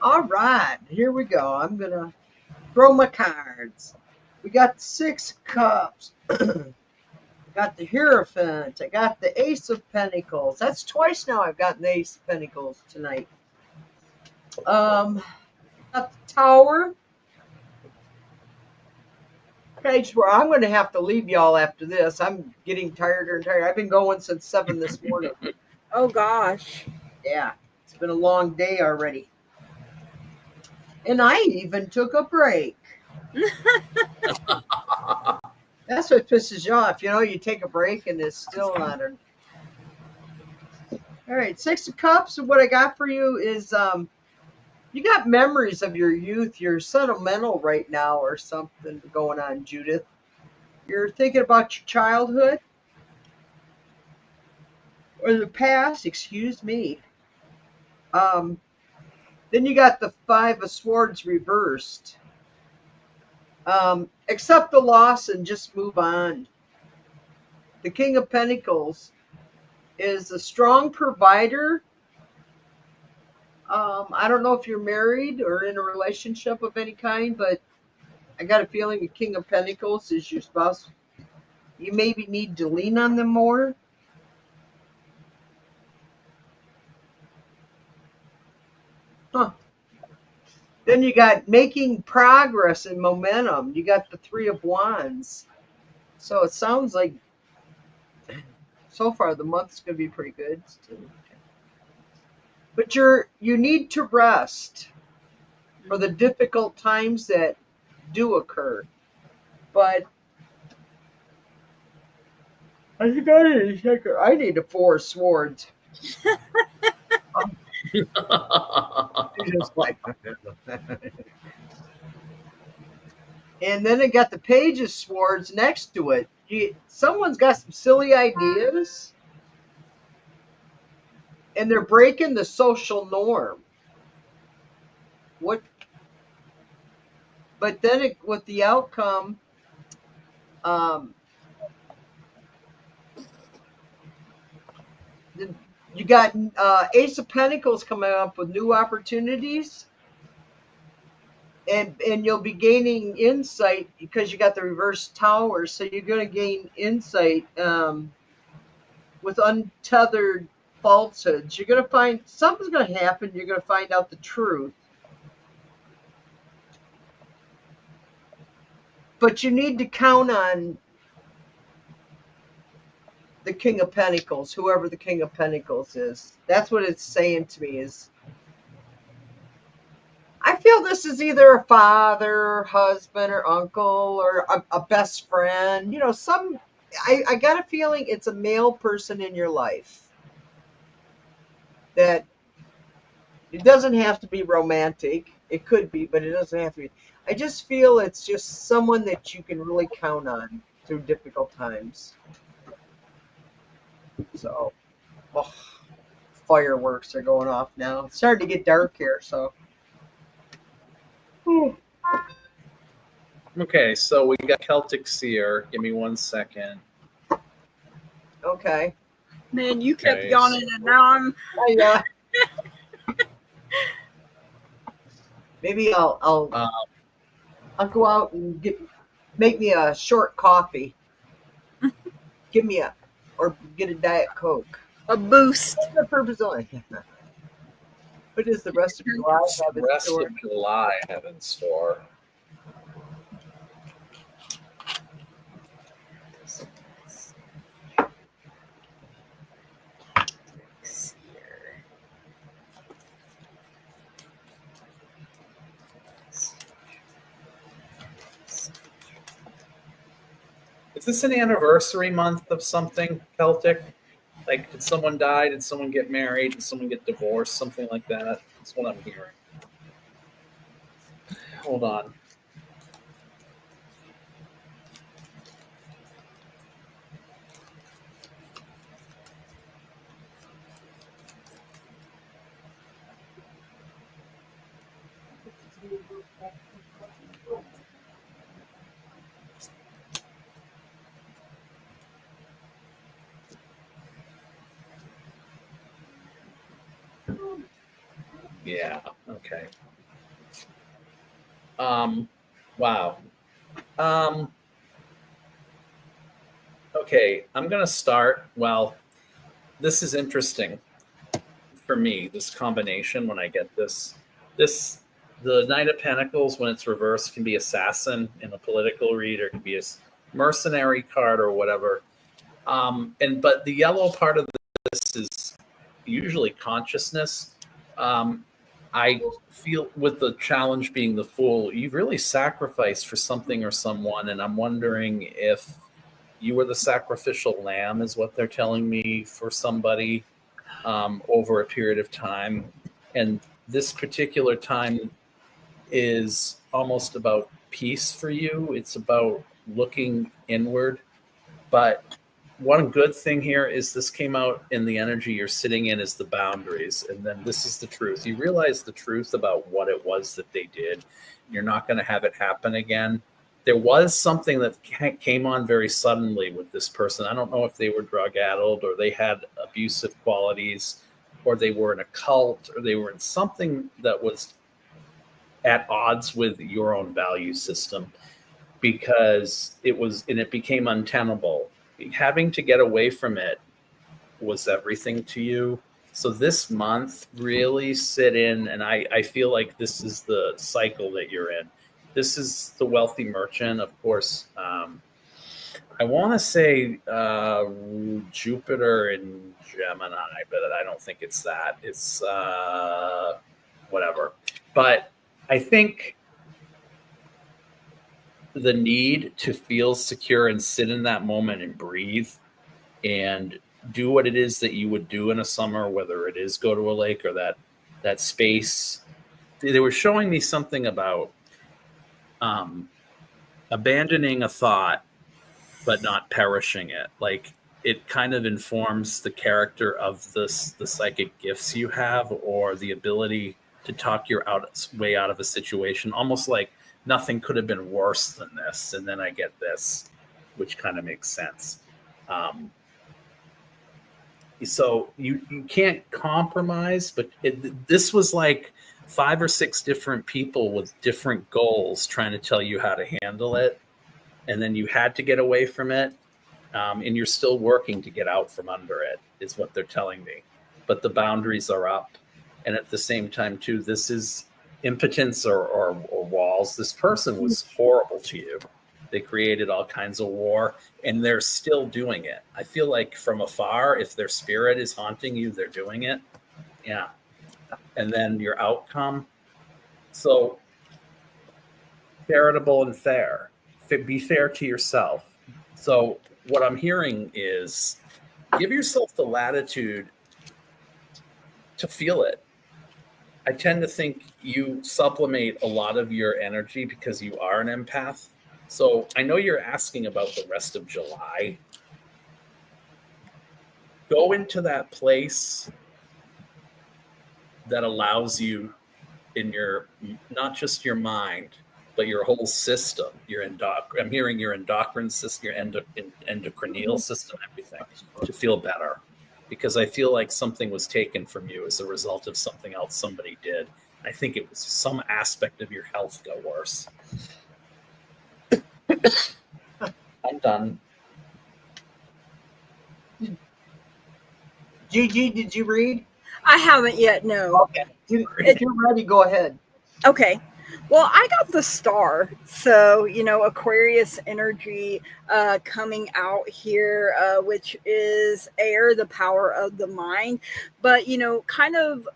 All right, here we go. I'm going to throw my cards. We got 6 cups. Got the Hierophant. I got the Ace of Pentacles. That's twice now I've gotten the Ace of Pentacles tonight. Got the Tower. Page where I'm going to have to leave y'all after this. I'm getting tireder and tired. I've been going since 7 this morning.
Oh, gosh.
Yeah, it's been a long day already. And I even took a break. That's what pisses you off. You know, you take a break and it's still not. All right, 6 of Cups. And what I got for you is you got memories of your youth. You're sentimental right now or something going on, Judith. You're thinking about your childhood or the past, excuse me. Then you got the 5 of Swords reversed. Accept the loss and just move on. The King of Pentacles is a strong provider. I don't know if you're married or in a relationship of any kind, but I got a feeling the King of Pentacles is your spouse. You maybe need to lean on them more. Huh. Then you got making progress and momentum. You got the 3 of Wands. So it sounds like so far the month's going to be pretty good. But you need to rest for the difficult times that do occur. But I think I need a 4 of Swords. Just like and then it got the Page of Swords next to it. Someone's got some silly ideas, and they're breaking the social norm. What? But then with the outcome, you got Ace of Pentacles coming up with new opportunities. And you'll be gaining insight because you got the reverse Tower. So you're going to gain insight with untethered falsehoods. You're going to find something's going to happen. You're going to find out the truth. But you need to count on the King of Pentacles, whoever the King of Pentacles is. That's what it's saying to me is, I feel this is either a father, husband, or uncle, or a best friend. You know, I got a feeling it's a male person in your life. That it doesn't have to be romantic. It could be, but it doesn't have to be. I just feel it's just someone that you can really count on through difficult times. So, fireworks are going off now. It's starting to get dark here, so.
Okay, so we got Celtic Seer. Give me 1 second.
Okay.
Man, you kept yawning, and now I'm.
Yeah. Maybe I'll go out and make me a short coffee. Give me or get a Diet Coke.
A boost.
What's the purpose of it? What does the rest of July have in store?
Rest of July have in store. Is this an anniversary month of something, Celtic? Like, did someone die? Did someone get married? Did someone get divorced? Something like that? That's what I'm hearing. Hold on. Yeah. Okay. Wow. Okay, I'm gonna start. Well, this is interesting for me, this combination when I get this. The Knight of Pentacles, when it's reversed, can be assassin in a political read, or it can be a mercenary card or whatever. But the yellow part of this is usually consciousness. I feel with the challenge being the Fool, you've really sacrificed for something or someone, and I'm wondering if you were the sacrificial lamb, is what they're telling me, for somebody over a period of time. And this particular time is almost about peace for you. It's about looking inward. But one good thing here is this came out in the energy you're sitting in is the boundaries. And then this is the truth. You realize the truth about what it was that they did. You're not going to have it happen again. There was something that came on very suddenly with this person. I don't know if they were drug addled, or they had abusive qualities, or they were in a cult, or they were in something that was at odds with your own value system, because it became untenable. Having to get away from it was everything to you. So this month, really sit in, and I feel like this is the cycle that you're in. This is the wealthy merchant, of course. I want to say Jupiter in Gemini, but I don't think it's that. It's whatever. But I think the need to feel secure and sit in that moment and breathe and do what it is that you would do in a summer, whether it is go to a lake or that space. They were showing me something about abandoning a thought, but not perishing it. Like, it kind of informs the character of the psychic gifts you have, or the ability to talk your way out of a situation, almost like nothing could have been worse than this. And then I get this, which kind of makes sense. So you can't compromise, but this was like 5 or 6 different people with different goals trying to tell you how to handle it. And then you had to get away from it. And you're still working to get out from under it, is what they're telling me. But the boundaries are up. And at the same time, too, this is impotence or walls. This person was horrible to you. They created all kinds of war, and they're still doing it. I feel like from afar, if their spirit is haunting you, they're doing it. Yeah. And then your outcome. So charitable and fair. Be fair to yourself. So what I'm hearing is give yourself the latitude to feel it. I tend to think you sublimate a lot of your energy because you are an empath. So I know you're asking about the rest of July. Go into that place that allows you in your, not just your mind, but your whole system, I'm hearing your endocrine system, your endocrineal system, everything, to feel better. Because I feel like something was taken from you as a result of something else somebody did. I think it was some aspect of your health got worse. I'm done.
Gigi, did you read?
I haven't yet, no.
Okay. If you're ready, go ahead.
Okay. Well, I got the star. So, Aquarius energy coming out here, which is air, the power of the mind. But, kind of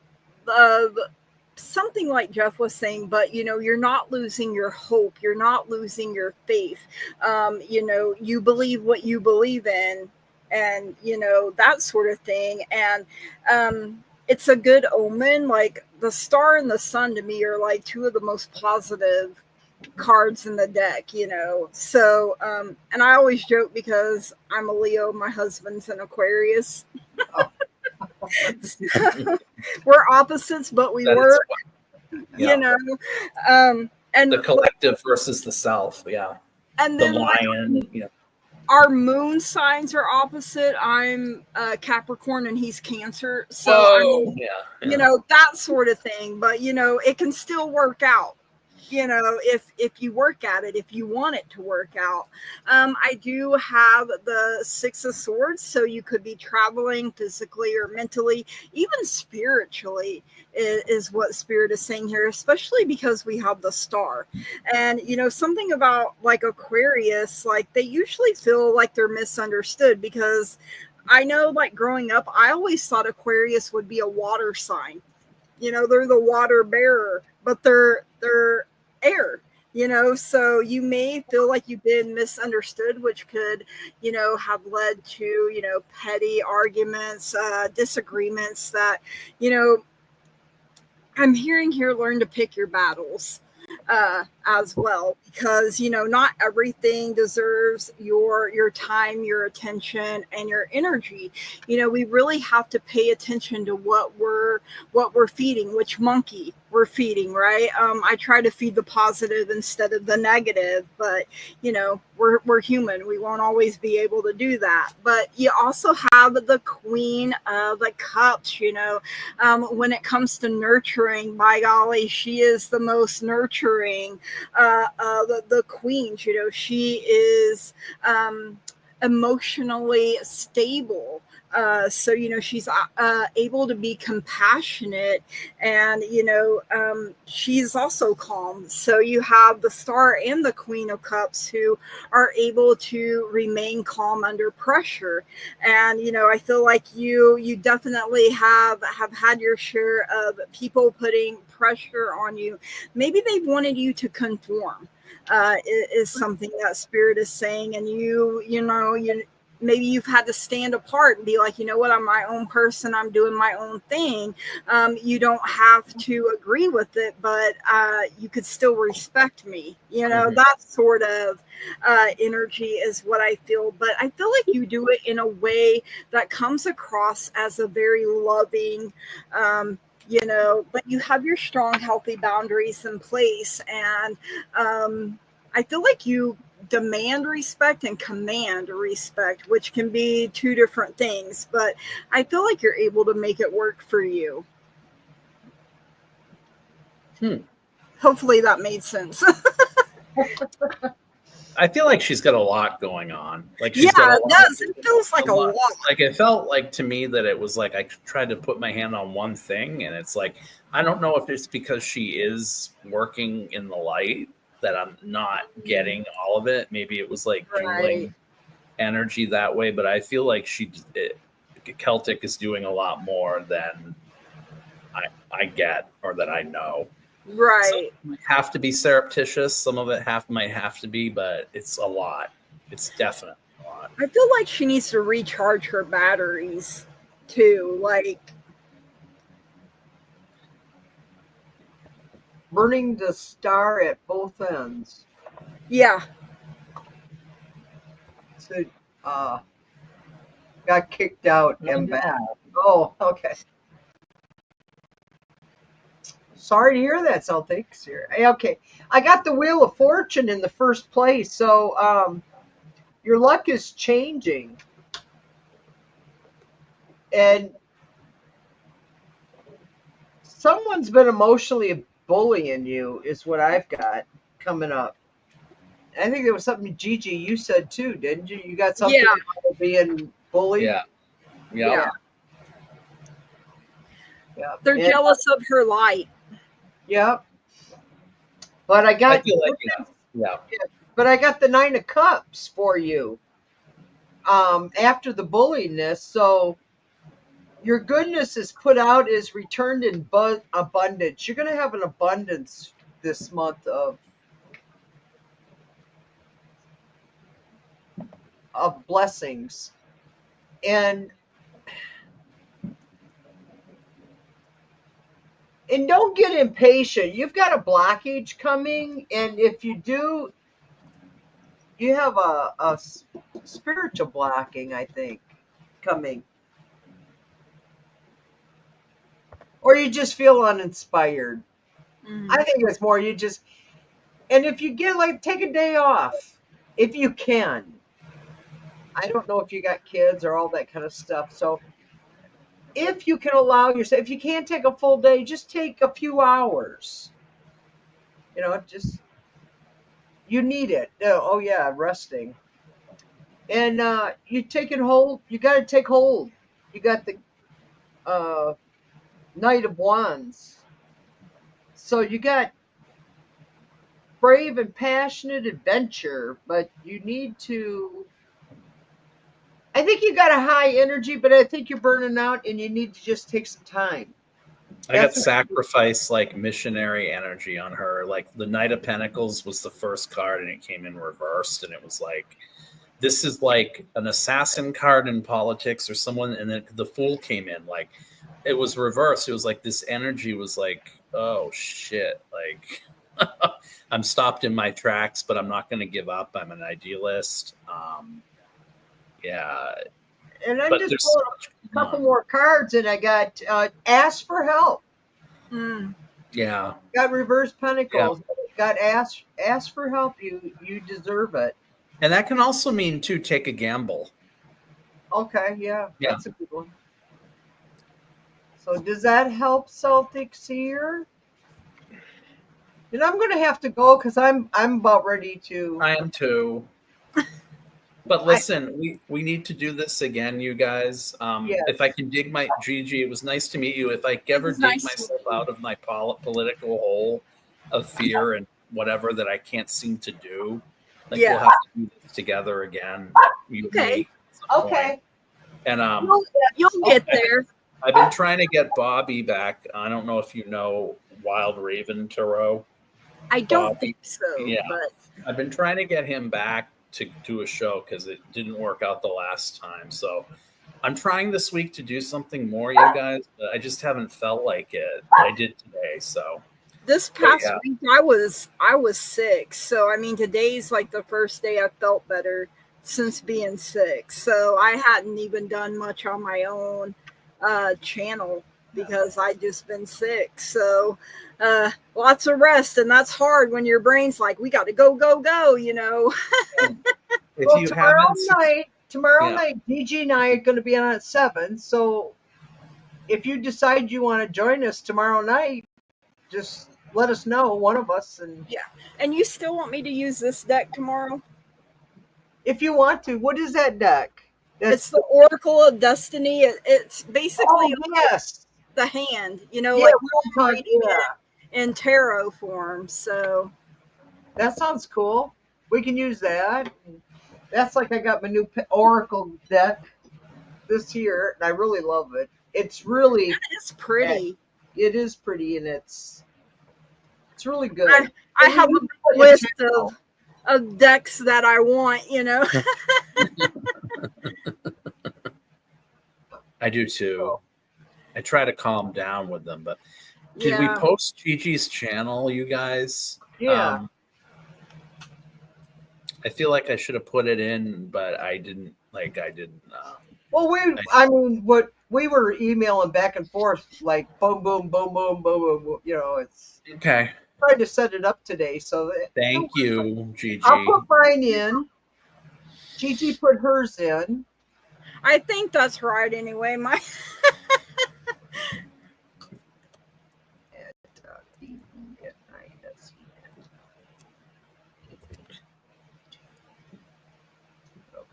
something like Jeff was saying, but, you're not losing your hope. You're not losing your faith. You believe what you believe in, and, that sort of thing. And it's a good omen. Like, the star and the sun to me are like 2 of the most positive cards in the deck, So, and I always joke because I'm a Leo, my husband's an Aquarius. Oh. So, we're opposites, but we work. you know, and
the collective versus the self. Yeah.
And
The
then
lion. Yeah.
Our moon signs are opposite. I'm Capricorn and he's Cancer. So,
Whoa.
You know, that sort of thing. But, you know, it can still work out. You know, if you work at it, if you want it to work out. I do have the Six of Swords, so you could be traveling physically or mentally, even spiritually is what Spirit is saying here, especially because we have the star. And, you know, something about like Aquarius, like they usually feel like they're misunderstood because I know like growing up, I always thought Aquarius would be a water sign. You know, they're the water bearer, but they're air, you know, so you may feel like you've been misunderstood, which could, you know, have led to, you know, petty arguments, disagreements that, you know, I'm hearing here, learn to pick your battles as well, because, you know, not everything deserves your time, your attention, and your energy. You know, we really have to pay attention to what we're feeding, which monkey we're feeding, right? I try to feed the positive instead of the negative, but, you know, we're human. We won't always be able to do that. But you also have the Queen of the Cups, you know, when it comes to nurturing, by golly, she is the most nurturing, the queens. You know, she is emotionally stable. So, you know, she's able to be compassionate, and, you know, she's also calm. So you have the Star and the Queen of Cups who are able to remain calm under pressure. And, you know, I feel like you definitely have had your share of people putting pressure on you. Maybe they wanted you to conform. Is something that Spirit is saying, and you know, maybe you've had to stand apart and be like, you know what, I'm my own person, I'm doing my own thing. You don't have to agree with it, but you could still respect me. You know, that sort of energy is what I feel. But I feel like you do it in a way that comes across as a very loving, you know, but you have your strong, healthy boundaries in place. And I feel like you demand respect and command respect, which can be two different things, but I feel like you're able to make it work for you. Hopefully that made sense.
I feel like she's got a lot going on. Like, she's
yeah,
got
it does. It feels like a lot.
Like, it felt like to me that it was like I tried to put my hand on one thing, and it's like, I don't know if it's because she is working in the light that I'm not getting all of it. Maybe it was like dueling energy that way, but I feel like Celtic is doing a lot more than I get or that I know.
Right.
Some might have to be surreptitious. Some of it might have to be, but it's a lot. It's definitely a lot.
I feel like she needs to recharge her batteries too. Like,
burning the star at both ends.
Yeah.
So, got kicked out and back. Oh, okay. Sorry to hear that, Celtics. Okay, I got the Wheel of Fortune in the first place, so your luck is changing, and someone's been emotionally bullying you, is what I've got coming up. I think there was something, Gigi, you said too, didn't you? You got something about being bullied?
Yeah.
They're jealous of her light.
Yep. But I got but I got the Nine of Cups for you. After the bulliness, so your goodness is put out, is returned in abundance. You're going to have an abundance this month of blessings. And don't get impatient. You've got a blockage coming, and if you do, you have a spiritual blocking, I think, coming. Or you just feel uninspired. I think it's more you just, and if you get like take a day off, if you can. I don't know if you got kids or all that kind of stuff. So if you can allow yourself, if you can't take a full day, just take a few hours. You know, just you need it. Oh yeah, resting. And you take it hold. You got to take hold. You got the Knight of Wands. So you got brave and passionate adventure, but you need to. I think you got a high energy, but I think you're burning out, and you need to just take some time.
I got sacrifice like missionary energy on her. Like the Knight of Pentacles was the first card, and it came in reversed, and it was like, this is like an assassin card in politics or someone, and then the Fool came in. Like it was reversed. It was like this energy was like, oh shit, like I'm stopped in my tracks, but I'm not going to give up. I'm an idealist. Yeah.
And I'm just pulling a couple more cards, and I got ask for help.
Yeah.
Got reverse pentacles. Yeah. Got ask for help. You deserve it.
And that can also mean to take a gamble.
Okay, yeah. That's a good one. So does that help, Celtics here? And I'm going to have to go because I'm about ready to.
I am too. But listen, we need to do this again, you guys. Yes. If I can dig my Gigi, it was nice to meet you. If I ever dig myself out of my political hole of fear and whatever that I can't seem to do, like we'll have to do this together again.
Okay.
Okay.
And
you'll get there.
I've been trying to get Bobby back. I don't know if you know Wild Raven Tarot.
I don't think so.
Yeah.
But
I've been trying to get him back to do a show because it didn't work out the last time. So I'm trying this week to do something more, you guys, but I just haven't felt like it. I did today. So
this past week I was sick. So I mean today's like the first day I felt better since being sick. So I hadn't even done much on my own channel because I just been sick. So lots of rest, and that's hard when your brain's like, we got to go, you know.
Tomorrow night, Gigi and I are going to be on at 7. So if you decide you want to join us tomorrow night, just let us know, one of us.
And you still want me to use this deck tomorrow?
If you want to. What is that deck?
It's the Oracle of Destiny. It's basically the hand, you know, like reading it in tarot form. So
that sounds cool. We can use that. That's like I got my new Oracle deck this year, and I really love it. It's really
it's pretty.
It is pretty, and it's really good.
I have a list of decks that I want, you know.
I do too. I try to calm down with them, but did we post Gigi's channel, you guys?
Yeah.
I feel like I should have put it in, but I didn't.
Well, we were emailing back and forth, like boom, boom, boom, boom, boom, boom. You know, it's
okay.
Tried to set it up today, so
thank you, Gigi.
I'll put mine in. Gigi put hers in.
I think that's right. Anyway, my.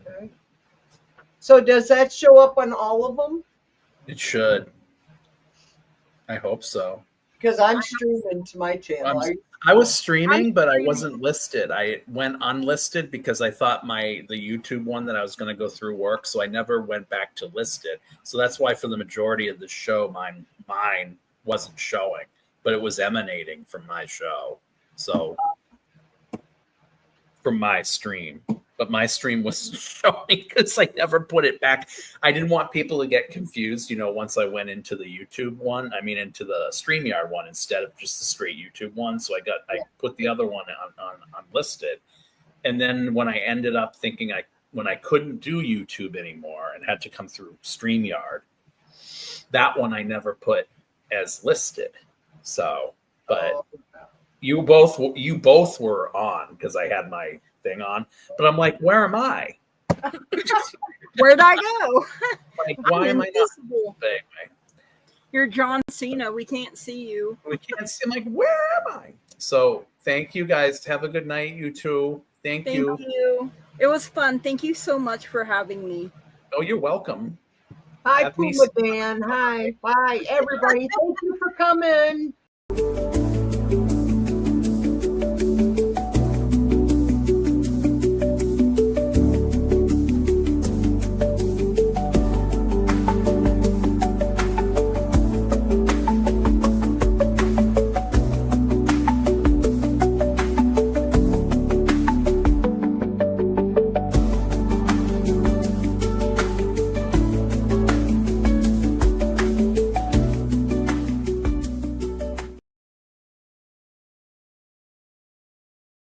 Okay. So does that show up on all of them?
It should. I hope so.
Because I'm streaming to my channel.
I was streaming, but I wasn't listed. I went unlisted because I thought the YouTube one that I was going to go through worked, so I never went back to listed. So that's why for the majority of the show, mine wasn't showing, but it was emanating from my show. So from my stream. But my stream was showing because I never put it back. I didn't want people to get confused, you know, once I went into the YouTube one, into the StreamYard one instead of just the straight YouTube one. So I put the other one on unlisted. And then when I ended up thinking when I couldn't do YouTube anymore and had to come through StreamYard, that one I never put as listed. So But you both were on because I had my thing on. But I'm like, where am I?
Where'd I go?
Like, why am I not? Anyway,
You're John Cena. We can't see you.
we can't see. I'm like, where am I? So thank you guys. Have a good night, you two. Thank you.
It was fun. Thank you so much for having me.
Oh, you're welcome.
Hi,
Have me
Puma Dan. Hi. Bye, everybody. Thank you for coming.